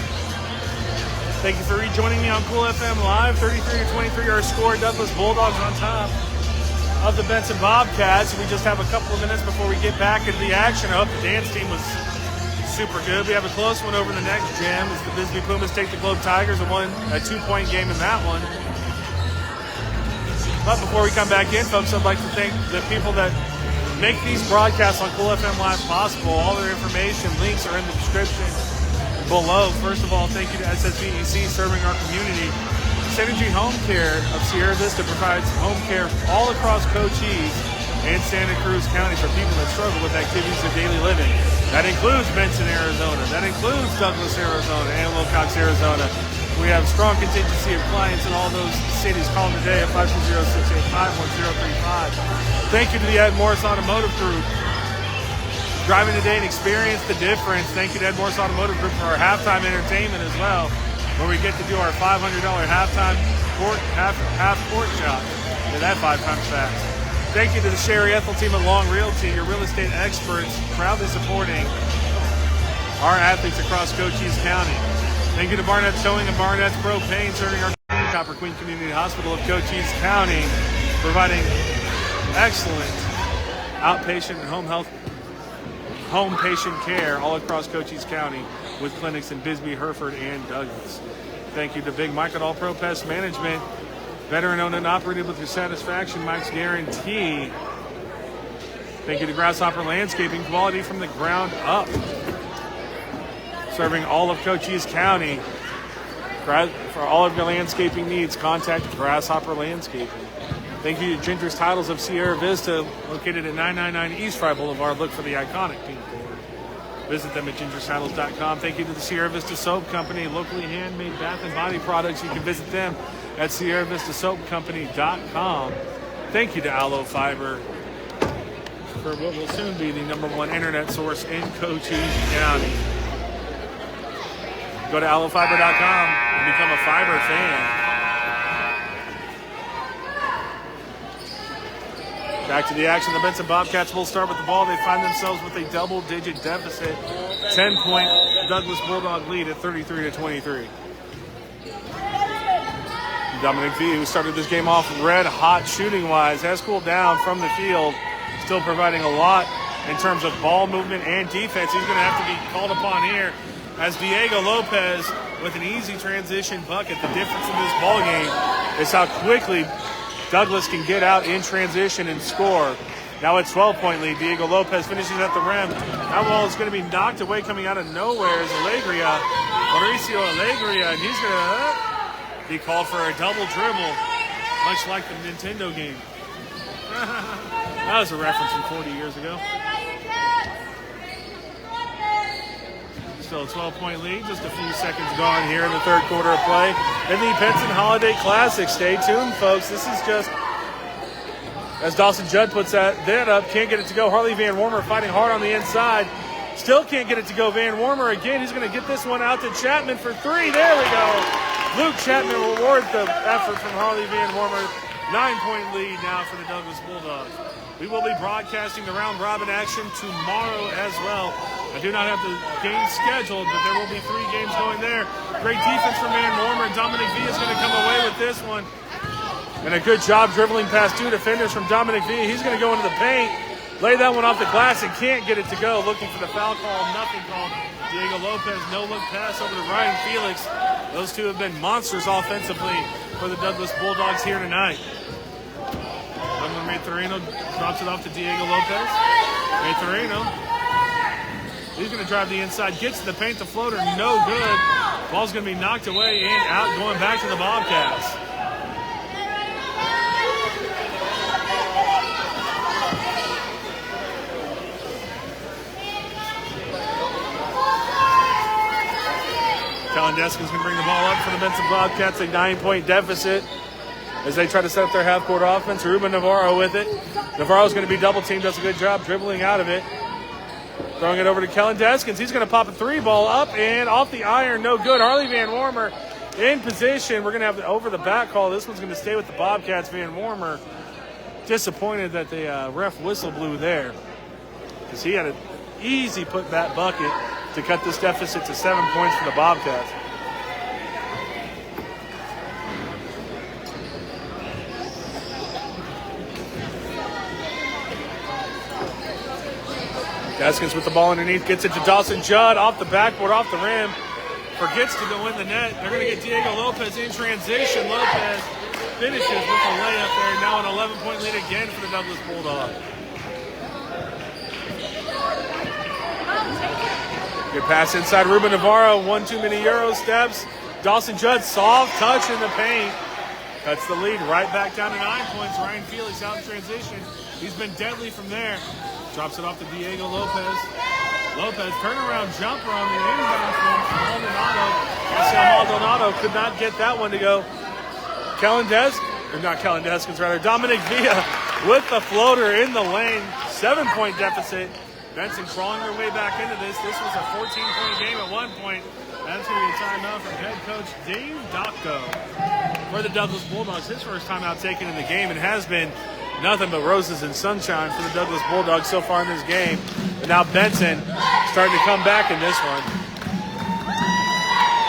Thank you for rejoining me on Cool FM Live. 33-23 our score. Douglas Bulldogs on top of the Benson Bobcats. We just have a couple of minutes before we get back into the action. I hope the dance team was super good. We have a close one over the next gym as the Bisbee Pumas take the Globe Tigers and won a 2-point game in that one. But before we come back in, folks, I'd like to thank the people that make these broadcasts on Cool FM Live possible. All their information, links are in the description below. First of all, thank you to SSVEC serving our community. Synergy Home Care of Sierra Vista provides home care all across Cochise and Santa Cruz County for people that struggle with activities of daily living. That includes Benson, Arizona. That includes Douglas, Arizona, and Wilcox, Arizona. We have strong contingency of clients in all those cities. Call them today at 520-685-1035. Thank you to the Ed Morse Automotive Group. Driving today and experience the difference. Thank you to Ed Morse Automotive Group for our halftime entertainment as well, where we get to do our $500 halftime half court shot. Did that 5 times fast. Thank you to the Sherry Ethel team at Long Realty, your real estate experts, proudly supporting our athletes across Cochise County. Thank you to Barnett's Towing and Barnett's Propane, serving our Copper Queen Community Hospital of Cochise County, providing excellent outpatient and home patient care all across Cochise County with clinics in Bisbee, Hereford, and Douglas. Thank you to Big Mike at All Pro Pest Management, veteran owned and operated with your satisfaction, Mike's Guarantee. Thank you to Grasshopper Landscaping, quality from the ground up, serving all of Cochise County. For all of your landscaping needs, contact Grasshopper Landscaping. Thank you to Ginger's Titles of Sierra Vista, located at 999 East Fry Boulevard. Look for the iconic pink board. Visit them at gingerstitles.com. Thank you to the Sierra Vista Soap Company, locally handmade bath and body products. You can visit them at sierravistasoapcompany.com. Thank you to Aloe Fiber for what will soon be the #1 internet source in Cochise County. Go to aloefiber.com and become a fiber fan. Back to the action. The Benson Bobcats will start with the ball. They find themselves with a double-digit deficit. 10-point Douglas Bulldog lead at 33-23. Dominic V, who started this game off red hot shooting-wise, has cooled down from the field, still providing a lot in terms of ball movement and defense. He's going to have to be called upon here as Diego Lopez with an easy transition bucket. The difference in this ball game is how quickly Douglas can get out in transition and score. Now a 12-point lead. Diego Lopez finishes at the rim. That ball is going to be knocked away coming out of nowhere as Mauricio Alegria, and he's going to be called for a double dribble, much like the Nintendo game. That was a reference from 40 years ago. Still a 12-point lead, just a few seconds gone here in the third quarter of play. In the Benson Holiday Classic. Stay tuned, folks. This is just, as Dawson Judd puts that up, can't get it to go. Harley Van Wormer fighting hard on the inside. Still can't get it to go. Van Wormer again. He's going to get this one out to Chapman for 3. There we go. Luke Chapman rewards the effort from Harley Van Wormer. 9-point lead now for the Douglas Bulldogs. We will be broadcasting the round-robin action tomorrow as well. I do not have the game scheduled, but there will be 3 games going there. Great defense from Van Wormer, and Dominic V is going to come away with this one. And a good job dribbling past 2 defenders from Dominic V. He's going to go into the paint, lay that one off the glass, and can't get it to go. Looking for the foul call, nothing called. Diego Lopez, no-look pass over to Ryan Felix. Those two have been monsters offensively for the Douglas Bulldogs here tonight. Maturino drops it off to Diego Lopez. Maturino, he's going to drive the inside, gets to the paint, the floater, no good. Ball's going to be knocked away and out, going back to the Bobcats. Deskins can bring the ball up for the Benson Bobcats, a 9-point deficit as they try to set up their half-court offense. Ruben Navarro with it. Navarro's going to be double-teamed, does a good job dribbling out of it. Throwing it over to Kellen Deskins. He's going to pop a 3 ball up and off the iron, no good. Harley Van Wormer in position. We're going to have the over-the-back call. This one's going to stay with the Bobcats. Van Wormer disappointed that the ref whistle blew there because he had an easy put-back bucket to cut this deficit to 7 points for the Bobcats. Deskins with the ball underneath, gets it to Dawson Judd, off the backboard, off the rim, forgets to go in the net. They're going to get Diego Lopez in transition. Lopez finishes with a layup there. Now an 11-point lead again for the Douglas Bulldogs. Good pass inside Ruben Navarro, 1 too many Euro steps. Dawson Judd, soft touch in the paint. Cuts the lead right back down to 9 points. Ryan Felix out in transition. He's been deadly from there. Drops it off to Diego Lopez. Lopez, turnaround jumper on the inbound from Maldonado. Maldonado could not get that one to go. Dominic Villa with the floater in the lane. 7-point deficit. Benson crawling their way back into this. This was a 14-point game at one point. That's going to be a timeout from head coach Dave Docto for the Douglas Bulldogs. His first timeout taken in the game, and has been nothing but roses and sunshine for the Douglas Bulldogs so far in this game. But now Benson starting to come back in this one.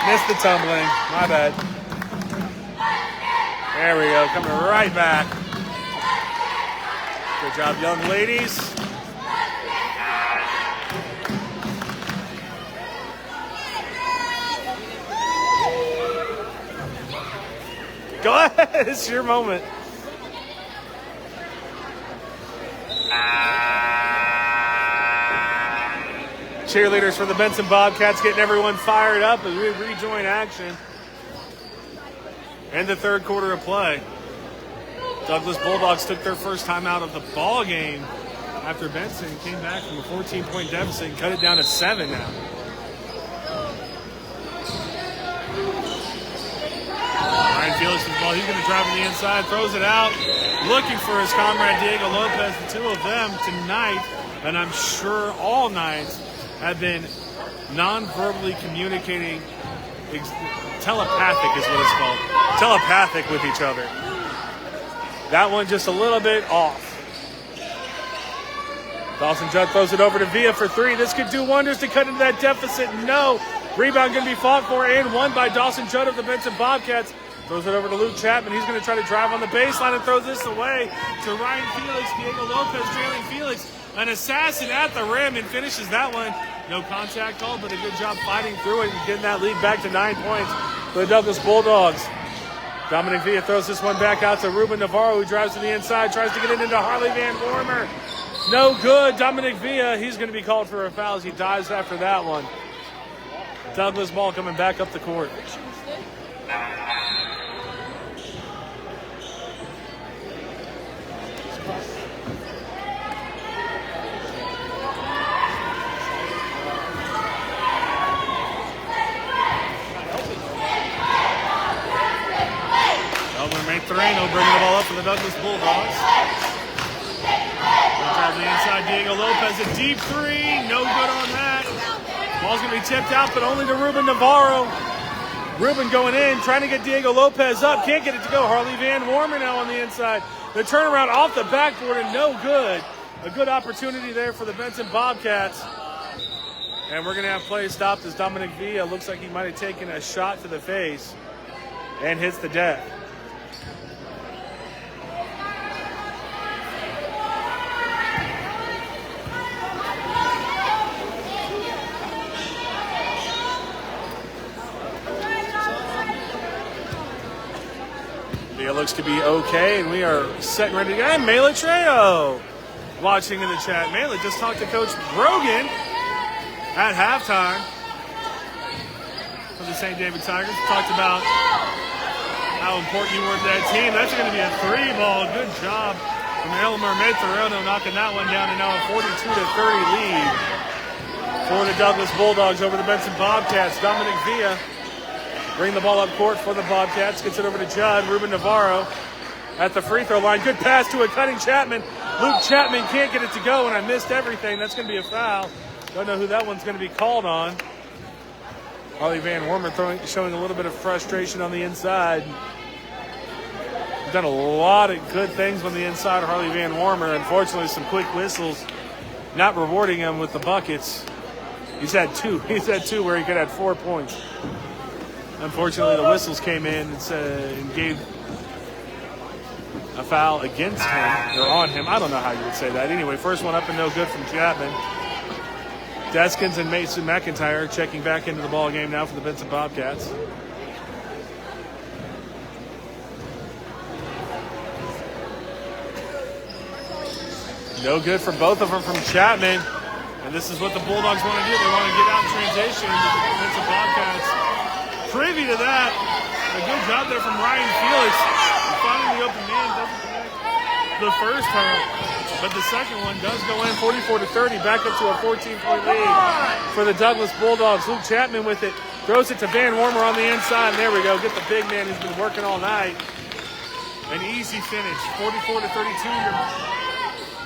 Missed the tumbling. My bad. There we go. Coming right back. Good job, young ladies. Go ahead. It's your moment. Cheerleaders for the Benson Bobcats getting everyone fired up as we rejoin action in the third quarter of play. Douglas Bulldogs took their first time out of the ball game after Benson came back from a 14-point deficit and cut it down to 7 now. Ryan Felix with the ball. He's going to drive to the inside, throws it out, looking for his comrade Diego Lopez. The two of them tonight, and I'm sure all nights, have been non-verbally communicating. Telepathic is what it's called. Telepathic with each other. That one just a little bit off. Dawson Judd throws it over to Villa for 3. This could do wonders to cut into that deficit. No. Rebound going to be fought for and won by Dawson Judd of the Benson Bobcats. Throws it over to Luke Chapman. He's going to try to drive on the baseline and throws this away to Ryan Felix. Diego Lopez trailing Felix. An assassin at the rim and finishes that one. No contact called, but a good job fighting through it and getting that lead back to 9 points for the Douglas Bulldogs. Dominic Villa throws this one back out to Ruben Navarro, who drives to the inside, tries to get it into Harley Van Wormer. No good. Dominic Villa, he's going to be called for a foul as he dives after that one. Douglas ball coming back up the court. Moreno bringing the ball up for the Douglas Bulldogs. Drive the inside, Diego Lopez, a deep 3, no good on that. Ball's going to be tipped out, but only to Ruben Navarro. Ruben going in, trying to get Diego Lopez up, can't get it to go. Harley Van Wormer now on the inside. The turnaround off the backboard and no good. A good opportunity there for the Benson Bobcats. And we're going to have play stopped as Dominic Villa looks like he might have taken a shot to the face and hits the deck. It looks to be okay, and we are set and ready to go. And Mela Trejo watching in the chat. Mela just talked to Coach Brogan at halftime for the St. David Tigers. Talked about how important you were to that team. That's going to be a 3-ball. Good job from Elmer Medferono knocking that one down, and now a 42-30 lead for the Douglas Bulldogs over the Benson Bobcats. Dominic Villa bring the ball up court for the Bobcats. Gets it over to Judd. Ruben Navarro at the free throw line. Good pass to a cutting Chapman. Luke Chapman can't get it to go, and I missed everything. That's going to be a foul. Don't know who that one's going to be called on. Harley Van Wormer showing a little bit of frustration on the inside. He's done a lot of good things on the inside, Harley Van Wormer. Unfortunately, some quick whistles not rewarding him with the buckets. He's had two. He's had two where he could have 4 points. Unfortunately, the whistles came in and gave a foul against him, or on him. I don't know how you would say that. Anyway, first one up and no good from Chapman. Deskins and Mason McIntyre checking back into the ball game now for the Benson Bobcats. No good for both of them from Chapman. And this is what the Bulldogs want to do. They want to get out in transition. The Benson Bobcats privy to that. A good job there from Ryan Felix. Finding the open man, doesn't connect the first time. But the second one does go in 44-30, back up to a 14-point lead for the Douglas Bulldogs. Luke Chapman with it. Throws it to Van Wormer on the inside. And there we go. Get the big man who's been working all night. An easy finish. 44-32.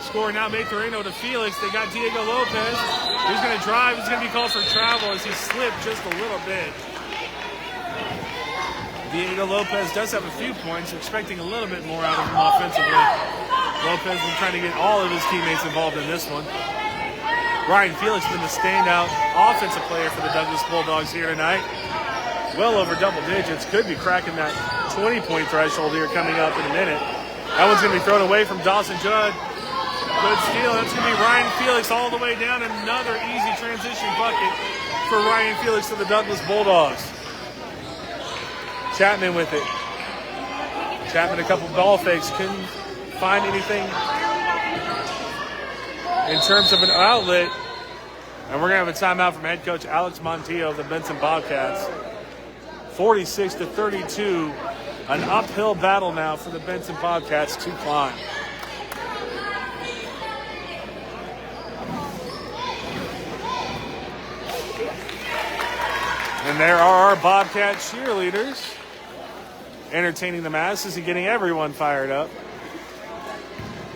Scoring now, Maturino to Felix. They got Diego Lopez. He's going to drive. He's going to be called for travel as he slipped just a little bit. Diego Lopez does have a few points. Expecting a little bit more out of him offensively. Lopez been trying to get all of his teammates involved in this one. Ryan Felix been the standout offensive player for the Douglas Bulldogs here tonight. Well over double digits. Could be cracking that 20-point threshold here coming up in a minute. That one's going to be thrown away from Dawson Judd. Good steal. That's going to be Ryan Felix all the way down. Another easy transition bucket for Ryan Felix for the Douglas Bulldogs. Chapman with it. Chapman a couple ball fakes. Couldn't find anything in terms of an outlet. And we're going to have a timeout from head coach Alex Montillo of the Benson Bobcats. 46-32. An uphill battle now for the Benson Bobcats to climb. And there are our Bobcat cheerleaders entertaining the masses and getting everyone fired up.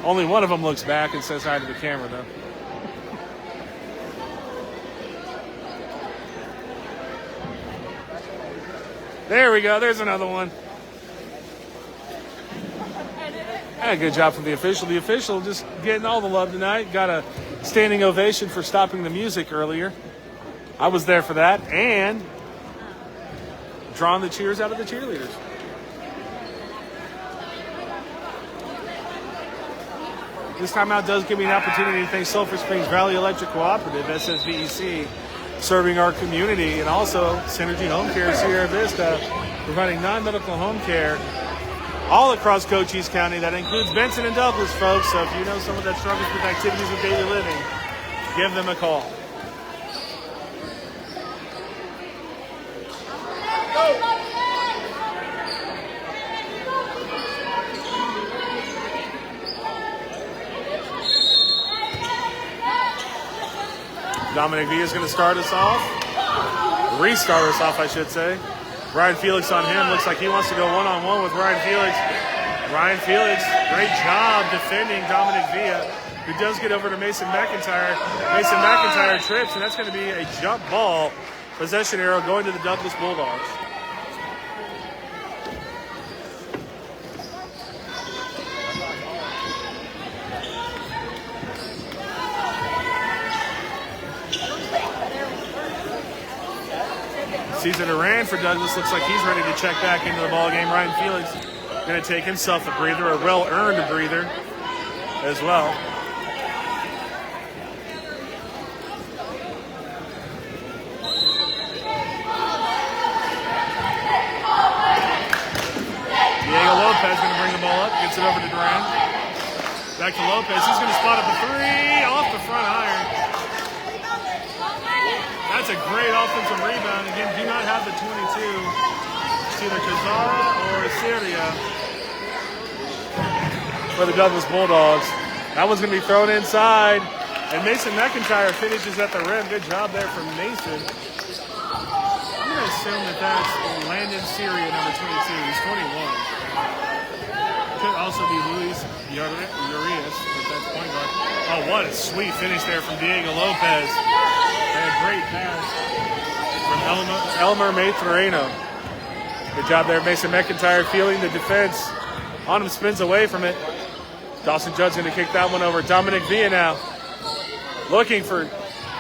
Only one of them looks back and says hi to the camera, though. There we go. There's another one. And good job from the official. The official just getting all the love tonight. Got a standing ovation for stopping the music earlier. I was there for that. And drawing the cheers out of the cheerleaders. This timeout does give me an opportunity to thank Sulphur Springs Valley Electric Cooperative, SSVEC, serving our community, and also Synergy Home Care Sierra Vista, providing non-medical home care all across Cochise County. That includes Benson and Douglas, folks. So if you know someone that struggles with activities of daily living, give them a call. Dominic V is going to start us off. Restart us off, I should say. Ryan Felix on him. Looks like he wants to go one-on-one with Ryan Felix. Ryan Felix, great job defending Dominic Villa, who does get over to Mason McIntyre. Mason McIntyre trips, and that's going to be a jump ball. Possession arrow going to the Douglas Bulldogs. Cesar Duran for Douglas looks like he's ready to check back into the ball game. Ryan Felix going to take himself a breather, a well-earned breather as well. Diego Lopez going to bring the ball up, gets it over to Duran. Back to Lopez. He's going to spot up a three off the front iron. That's a great offensive rebound. Again, do not have the 22. It's either Kazara or Syria for the Douglas Bulldogs. That one's going to be thrown inside. And Mason McIntyre finishes at the rim. Good job there from Mason. I'm going to assume that that's Landon Syria, number 22. He's 21. Could also be Luis Urias, but that's point guard. Oh, what a sweet finish there from Diego Lopez. And a great pass from Elmer Maturino. Good job there, Mason McIntyre feeling the defense. On him, spins away from it. Dawson Judd's going to kick that one over. Dominic Villa now looking for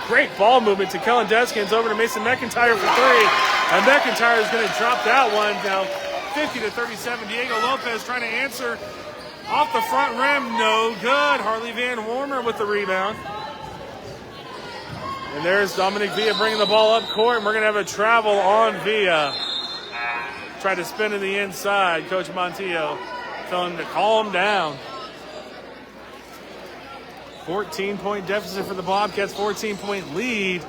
Great ball movement to Kellen Deskins over to Mason McIntyre for three. And McIntyre is going to drop that one now 50-37. Diego Lopez trying to answer off the front rim. No good. Harley Van Warmer with the rebound. And there's Dominic Villa bringing the ball up court. And we're going to have a travel on Villa. Tried to spin to the inside. Coach Montillo telling him to calm down. 14-point deficit for the Bobcats, 14-point lead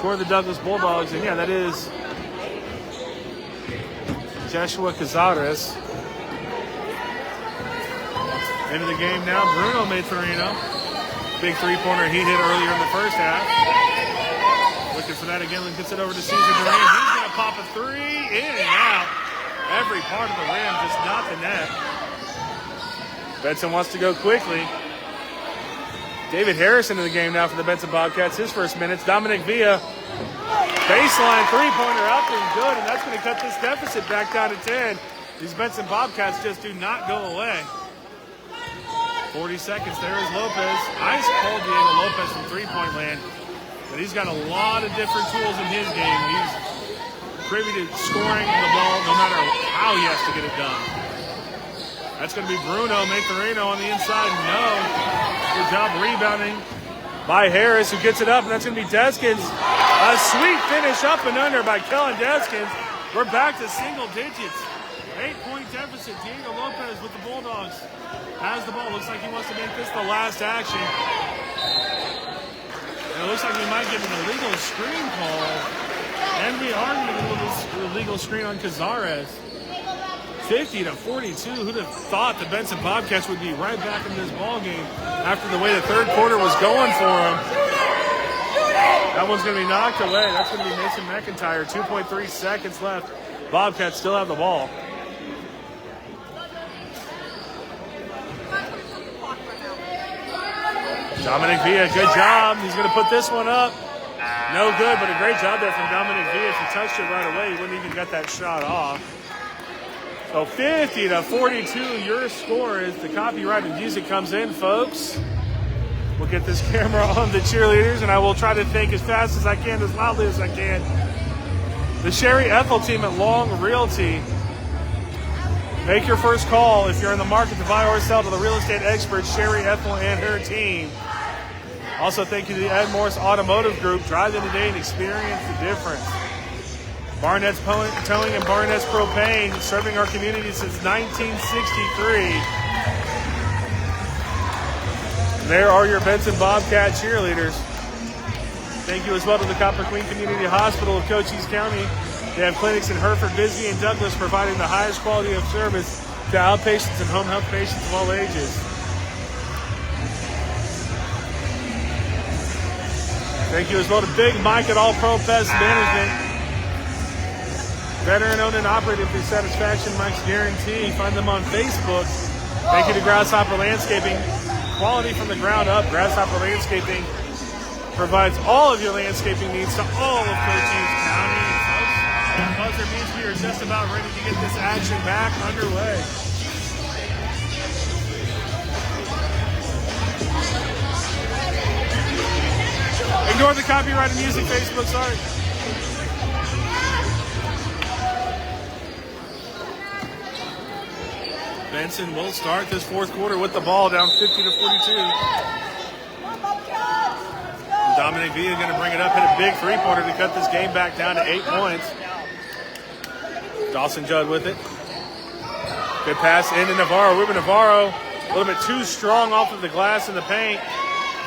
for the Douglas Bulldogs. And yeah, that is Joshua Cazares. Into the game now, Bruno Maturino. Big three-pointer he hit earlier in the first half. Looking for that again, gets it over to Caesar Durant. He's going to pop a three, in and out. Every part of the rim, just not the net. Benson wants to go quickly. David Harrison in the game now for the Benson Bobcats. His first minutes. Dominic Villa. Baseline three-pointer up and good, and that's going to cut this deficit back down to 10. These Benson Bobcats just do not go away. 40 seconds. There is Lopez. Ice cold Diego Lopez from three-point land. But he's got a lot of different tools in his game. He's privy to scoring the ball no matter how he has to get it done. That's going to be Bruno Maturino on the inside. No. Good job rebounding by Harris, who gets it up, and that's going to be Deskins. A sweet finish up and under by Kellen Deskins. We're back to single digits. 8-point deficit. Diego Lopez with the Bulldogs has the ball. Looks like he wants to make this the last action. And it looks like we might get an illegal screen call. And we are going to get an illegal screen on Cazares. 50-42. Who'd have thought the Benson Bobcats would be right back in this ball game after the way the third quarter was going for them? That one's going to be knocked away. That's going to be Mason McIntyre. 2.3 seconds left. Bobcats still have the ball. Dominic Villa, good job. He's going to put this one up. No good, but a great job there from Dominic Villa. If he touched it right away, he wouldn't even get that shot off. So 50-42, your score as the copyrighted music comes in, folks. We'll get this camera on the cheerleaders, and I will try to think as fast as I can, as loudly as I can. The Sherry Ethel team at Long Realty. Make your first call if you're in the market to buy or sell to the real estate expert, Sherry Ethel and her team. Also, thank you to the Ed Morse Automotive Group. Drive in today and experience the difference. Barnett's Towing and Barnett's Propane, serving our community since 1963. There are your Benson Bobcat cheerleaders. Thank you as well to the Copper Queen Community Hospital of Cochise County. They have clinics in Hereford, Bisbee, and Douglas, providing the highest quality of service to outpatients and home health patients of all ages. Thank you as well to Big Mike at All Pro Pest Management. Veteran owned and operated through satisfaction, Mike's Guarantee. Find them on Facebook. Thank you to Grasshopper Landscaping. Quality from the ground up. Grasshopper Landscaping provides all of your landscaping needs to all of Cochise County. That buzzer means we are just about ready to get this action back underway. Ignore the copyrighted music, Facebook, sorry. Benson will start this fourth quarter with the ball down 50-42. Dominic Villa going to bring it up, hit a big three-pointer to cut this game back down to 8 points. Dawson Judd with it. Good pass into Navarro. Ruben Navarro a little bit too strong off of the glass in the paint.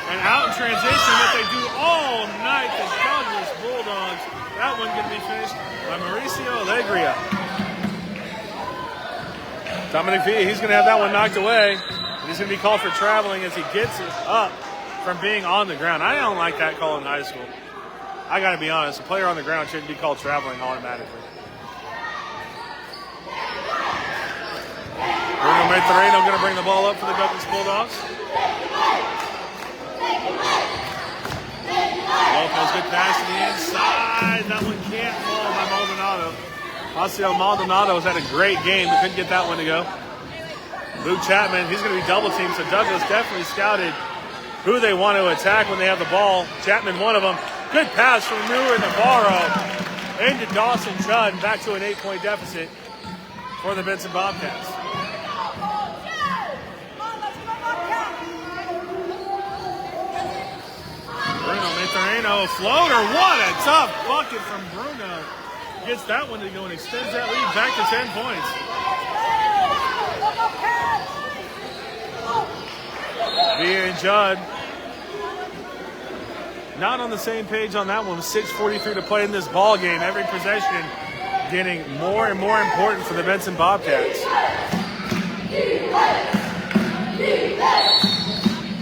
And out in transition, what they do all night, the Douglas Bulldogs. That one going to be finished by Mauricio Alegria. Dominic Villa, he's going to have that one knocked away. And he's going to be called for traveling as he gets it up from being on the ground. I don't like that call in high school. I got to be honest, a player on the ground shouldn't be called traveling automatically. Bruno Maturino going to bring the ball up for the Douglas Bulldogs. Lopez, good pass to the inside. That one can't fall by Maldonado. Oscio Maldonado has had a great game, but couldn't get that one to go. Luke Chapman, he's going to be double teamed, so Douglas definitely scouted who they want to attack when they have the ball. Chapman, one of them. Good pass from Newer Navarro into Dawson Judd, back to an 8-point deficit for the Benson Bobcats. Bruno Maturino, a floater. What a tough bucket from Bruno. Gets that one to go and extends that lead back to 10 points. Via and Judd not on the same page on that one. 6:43 to play in this ball game. Every possession getting more and more important for the Benson Bobcats. And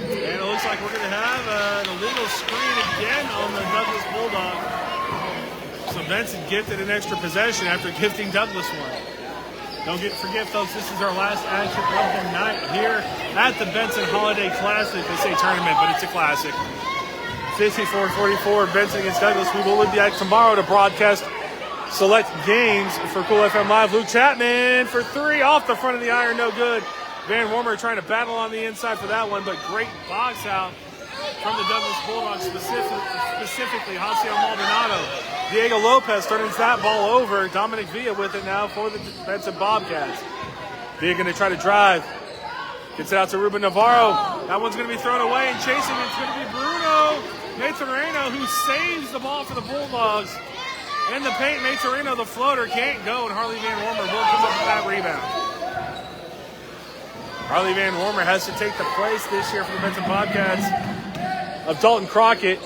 it looks like we're going to have an illegal screen again on the Douglas Bulldogs. So Benson gifted an extra possession after gifting Douglas one. Don't forget, folks, this is our last action of the night here at the Benson Holiday Classic. They say tournament, but it's a classic. 54-44, Benson against Douglas. We will be back tomorrow to broadcast select games for Cool FM Live. Luke Chapman for three off the front of the iron, no good. Van Wormer trying to battle on the inside for that one, but great box out from the Douglas Bulldogs, specifically Haciel Maldonado. Diego Lopez turns that ball over. Dominic Villa with it now for the Benson Bobcats. Villa going to try to drive. Gets it out to Ruben Navarro. That one's going to be thrown away, and chasing it's going to be Bruno Maturino, who saves the ball for the Bulldogs. In the paint, Maturino, the floater, can't go, and Harley Van Wormer will come up with that rebound. Harley Van Wormer has to take the place this year for the Benson Bobcats of Dalton Crockett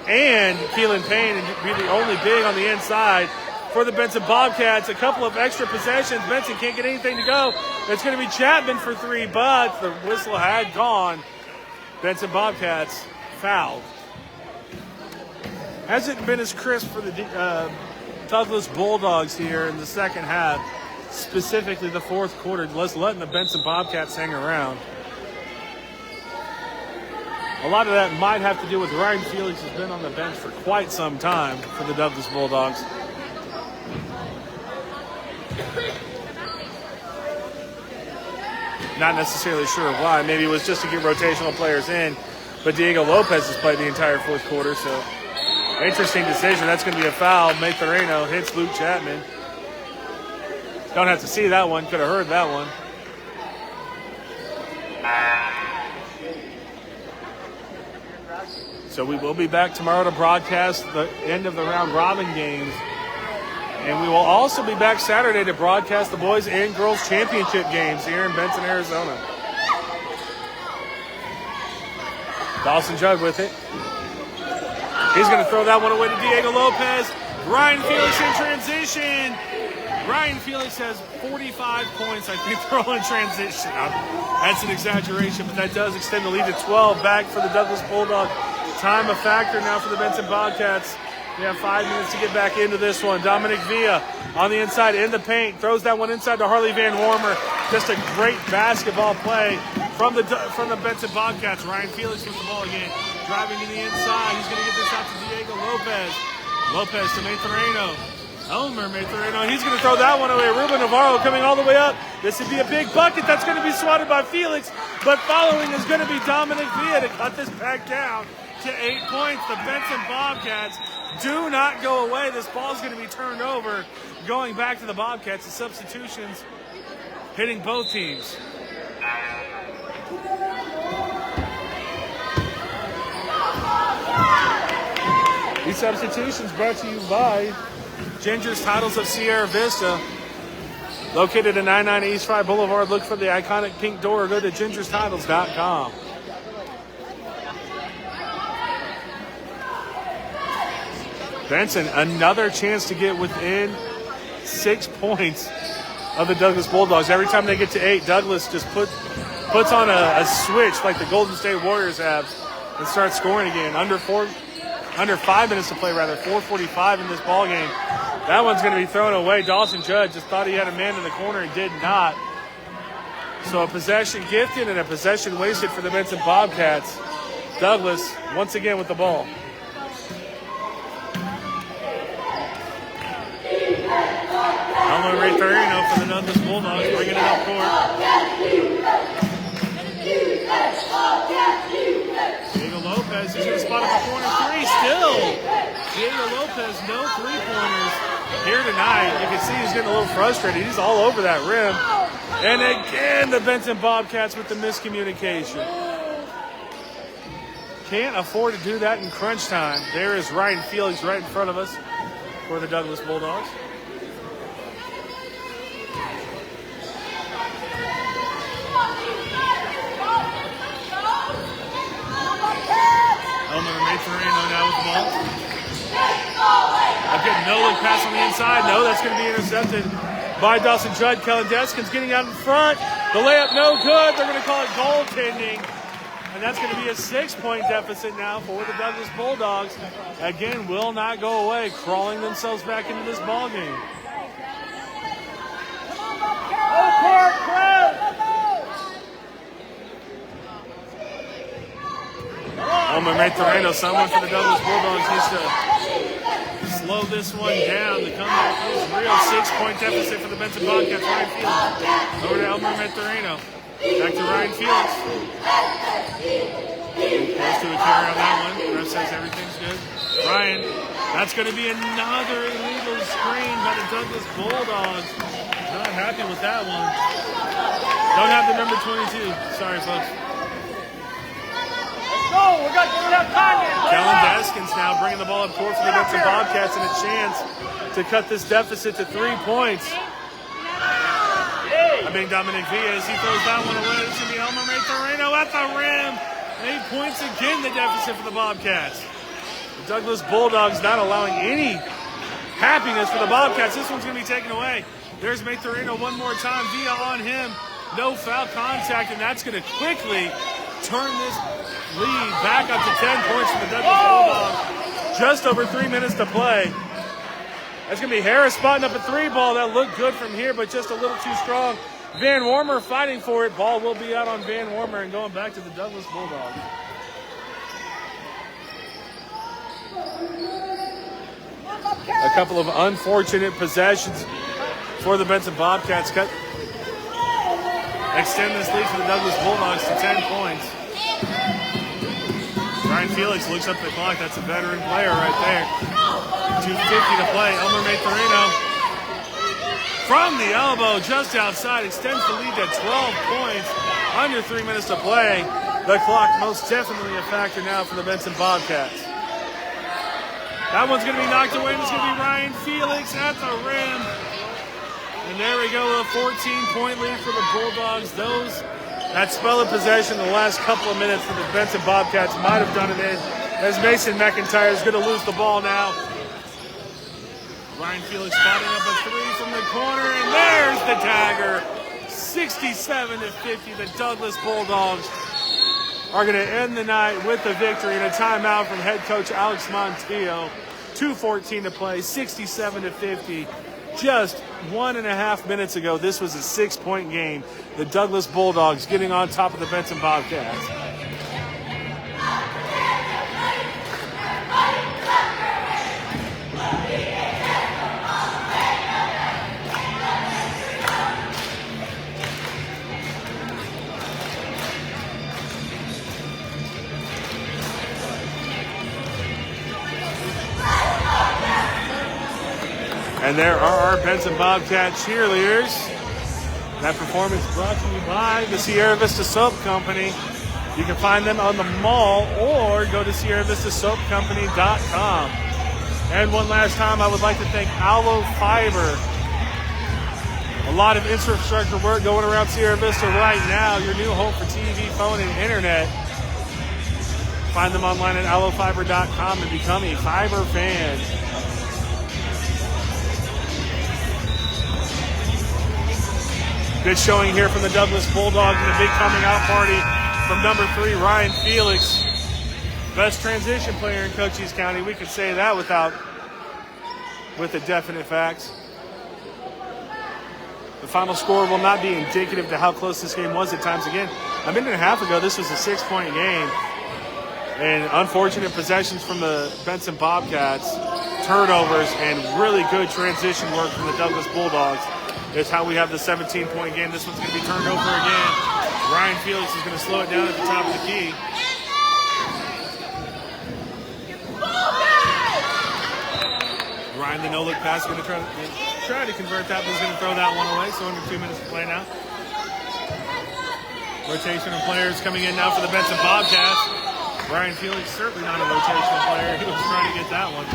and Keelan Payne, and be the only big on the inside for the Benson Bobcats. A couple of extra possessions. Benson can't get anything to go. It's going to be Chapman for three, but the whistle had gone. Benson Bobcats fouled. Hasn't been as crisp for the Douglas Bulldogs here in the second half, specifically the fourth quarter, letting the Benson Bobcats hang around. A lot of that might have to do with Ryan Felix has been on the bench for quite some time for the Douglas Bulldogs. Not necessarily sure why. Maybe it was just to get rotational players in, but Diego Lopez has played the entire fourth quarter, so interesting decision. That's going to be a foul. Maturino hits Luke Chapman. Don't have to see that one. Could have heard that one. So we will be back tomorrow to broadcast the end of the round robin games. And we will also be back Saturday to broadcast the boys and girls championship games here in Benson, Arizona. Dawson Judd with it. He's going to throw that one away to Diego Lopez. Ryan Felix in transition. Ryan Felix has 45 points, I think, throwing transition. That's an exaggeration, but that does extend the lead to 12 back for the Douglas Bulldogs. Time a factor now for the Benson Bobcats. We have 5 minutes to get back into this one. Dominic Villa on the inside in the paint. Throws that one inside to Harley Van Wormer. Just a great basketball play from the Benson Bobcats. Ryan Felix with the ball again. Driving to the inside. He's going to get this out to Diego Lopez. Lopez to Maturino. Elmer Maturino. He's going to throw that one away. Ruben Navarro coming all the way up. This would be a big bucket. That's going to be swatted by Felix. But following is going to be Dominic Villa to cut this back down to 8 points. The Benson Bobcats do not go away. This ball is going to be turned over. Going back to the Bobcats. The substitutions hitting both teams. These substitutions brought to you by Ginger's Titles of Sierra Vista. Located at 99 East 5 Boulevard. Look for the iconic pink door or go to gingerstitles.com. Benson, another chance to get within 6 points of the Douglas Bulldogs. Every time they get to 8, Douglas just puts on a switch like the Golden State Warriors have and starts scoring again. Under 5 minutes to play, 4:45 in this ball game. That one's going to be thrown away. Dawson Judd just thought he had a man in the corner and did not. So a possession gifted and a possession wasted for the Benson Bobcats. Douglas once again with the ball. Elmer Maturino for the Douglas Bulldogs, bringing it up court. spot up a corner three. Still, Diego Lopez, no three-pointers here tonight. You can see he's getting a little frustrated. He's all over that rim. And again, the Benson Bobcats with the miscommunication. Can't afford to do that in crunch time. There is Ryan Felix right in front of us for the Douglas Bulldogs. Now with the ball. Again, no look pass on the inside. No, that's going to be intercepted by Dawson Judd. Kellen Deskin's getting out in front. The layup no good. They're going to call it goaltending. And that's going to be a 6-point deficit now for the Douglas Bulldogs. Again, will not go away, crawling themselves back into this ball game. Terreno, someone for the Douglas Bulldogs needs to slow this one down. The comeback is real. 6-point deficit for the Benson Bobcats. Ryan Felix over to Elmer Terreno. Back to Ryan Felix. Close to a carry on that one. Ref says everything's good. Ryan, that's going to be another illegal screen by the Douglas Bulldogs. Not happy with that one. Don't have the number 22. Sorry, folks. We got time here. Kellen Deskins now bringing the ball up court for the Benson Bobcats and a chance to cut this deficit to 3 points. Dominic Villas, he throws that one away. It's going to be Elmer Terreno at the rim. 8 points again, the deficit for the Bobcats. The Douglas Bulldogs not allowing any happiness for the Bobcats. This one's going to be taken away. There's Terreno one more time. Villa on him. No foul contact, and that's going to quickly turn this lead back up to 10 points for the Douglas Bulldogs. Just over 3 minutes to play. That's going to be Harris spotting up a 3-ball. That looked good from here, but just a little too strong. Van Wormer fighting for it. Ball will be out on Van Wormer and going back to the Douglas Bulldogs. A couple of unfortunate possessions for the Benson Bobcats. Extend this lead for the Douglas Bulldogs to 10 points. Ryan Felix looks up the clock. That's a veteran player right there. 2:50 to play. Elmer Terreno from the elbow just outside extends the lead to 12 points. Under 3 minutes to play. The clock most definitely a factor now for the Benson Bobcats. That one's going to be knocked away. It's going to be Ryan Felix at the rim. And there we go, a 14-point lead for the Bulldogs. That spell of possession the last couple of minutes for the Benson Bobcats might have done it in, as Mason McIntyre is going to lose the ball now. Ryan Felix spotting up a 3 from the corner, and there's the dagger. 67-50, the Douglas Bulldogs are going to end the night with the victory and a timeout from head coach Alex Montillo. 2:14 to play, 67-50. Just 1.5 minutes ago, this was a 6-point game. The Douglas Bulldogs getting on top of the Benson Bobcats. And there are our Benson Bobcat cheerleaders. That performance brought to you by the Sierra Vista Soap Company. You can find them on the mall or go to SierraVistaSoapCompany.com. And one last time, I would like to thank Aloe Fiber. A lot of infrastructure work going around Sierra Vista right now. Your new home for TV, phone, and internet. Find them online at aloefiber.com and become a Fiber fan. Good showing here from the Douglas Bulldogs and a big coming out party from number 3, Ryan Felix. Best transition player in Cochise County. We could say that with the definite facts. The final score will not be indicative to how close this game was at times. Again, a minute and a half ago, this was a 6-point game. And unfortunate possessions from the Benson Bobcats, turnovers, and really good transition work from the Douglas Bulldogs. It's how we have the 17-point game. This one's going to be turned over again. Ryan Felix is going to slow it down at the top of the key. Ryan, the no-look pass, going to try to convert that, but he's going to throw that one away. So under 2 minutes to play now. Rotation of players coming in now for the Benson Bobcats. Brian Felix, certainly not a rotational player. He was trying to get that one.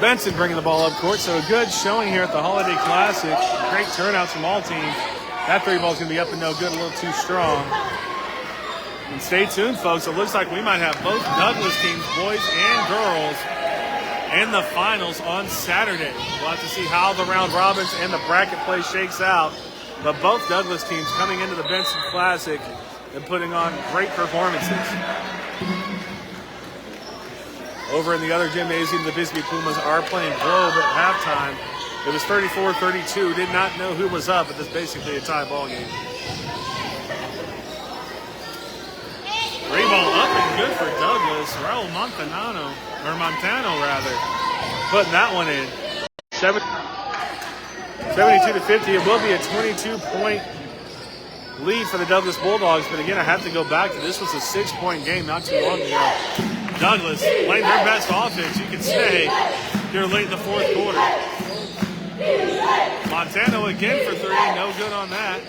Benson bringing the ball up court, so a good showing here at the Holiday Classic. Great turnouts from all teams. That three ball is going to be up and no good, a little too strong. And stay tuned, folks. It looks like we might have both Douglas teams, boys and girls, in the finals on Saturday. We'll have to see how the round robins and the bracket play shakes out. But both Douglas teams coming into the Benson Classic and putting on great performances. Over in the other gymnasium, the Bisbee Pumas are playing Globe at halftime. It was 34-32. Did not know who was up, but this is basically a tie ball game. Three ball up and good for Douglas. Raul Montano, putting that one in. 72-50. It will be a 22-point lead for the Douglas Bulldogs. But again, I have to go back to this was a 6-point game not too long ago. Douglas playing their best offense, you could say, here late in the fourth quarter. Montano again for three. No good on that.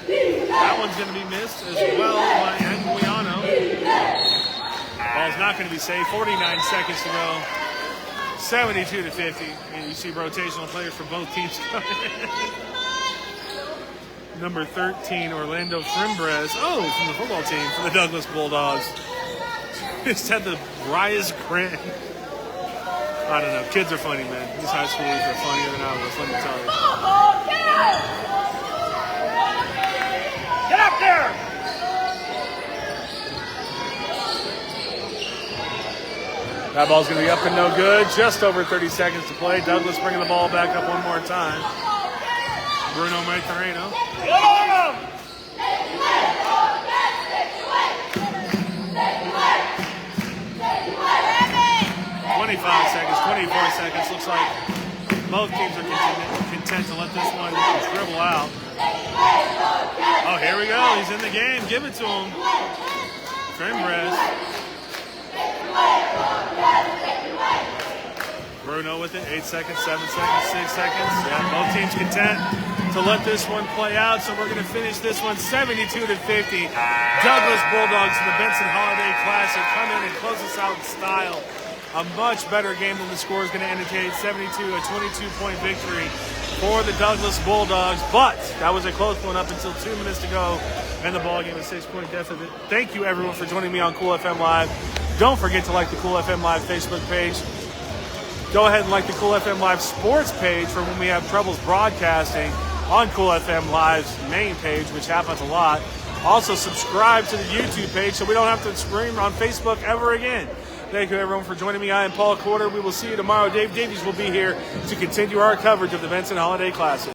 That one's going to be missed as well by Anguiano. Ball's not going to be safe. 49 seconds to go. 72-50. And you see rotational players for both teams coming in. Number 13, Orlando Frimbres. Oh, from the football team for the Douglas Bulldogs. Just had the driest grin. I don't know. Kids are funny, man. These high schoolers are funnier than I was, let me tell you. Get up there! That ball's going to be up and no good. Just over 30 seconds to play. Douglas bringing the ball back up one more time. Bruno Maturino. 25 seconds, 24 seconds. Looks like both teams are content to let this one dribble out. Oh, here we go. He's in the game. Give it to him. Frimbres. Bruno with it. 8 seconds, 7 seconds, 6 seconds. Yeah, both teams content to let this one play out. So we're going to finish this one 72-50. Douglas Bulldogs in the Benson Holiday Classic come in and close us out in style. A much better game than the score is going to indicate. 72, a 22-point victory for the Douglas Bulldogs. But that was a close one up until 2 minutes to go. And the ball game is 6-point deficit. Thank you, everyone, for joining me on Cool FM Live. Don't forget to like the Cool FM Live Facebook page. Go ahead and like the Cool FM Live sports page for when we have troubles broadcasting on Cool FM Live's main page, which happens a lot. Also, subscribe to the YouTube page so we don't have to scream on Facebook ever again. Thank you, everyone, for joining me. I am Paul Corder. We will see you tomorrow. Dave Davies will be here to continue our coverage of the Benson Holiday Classic.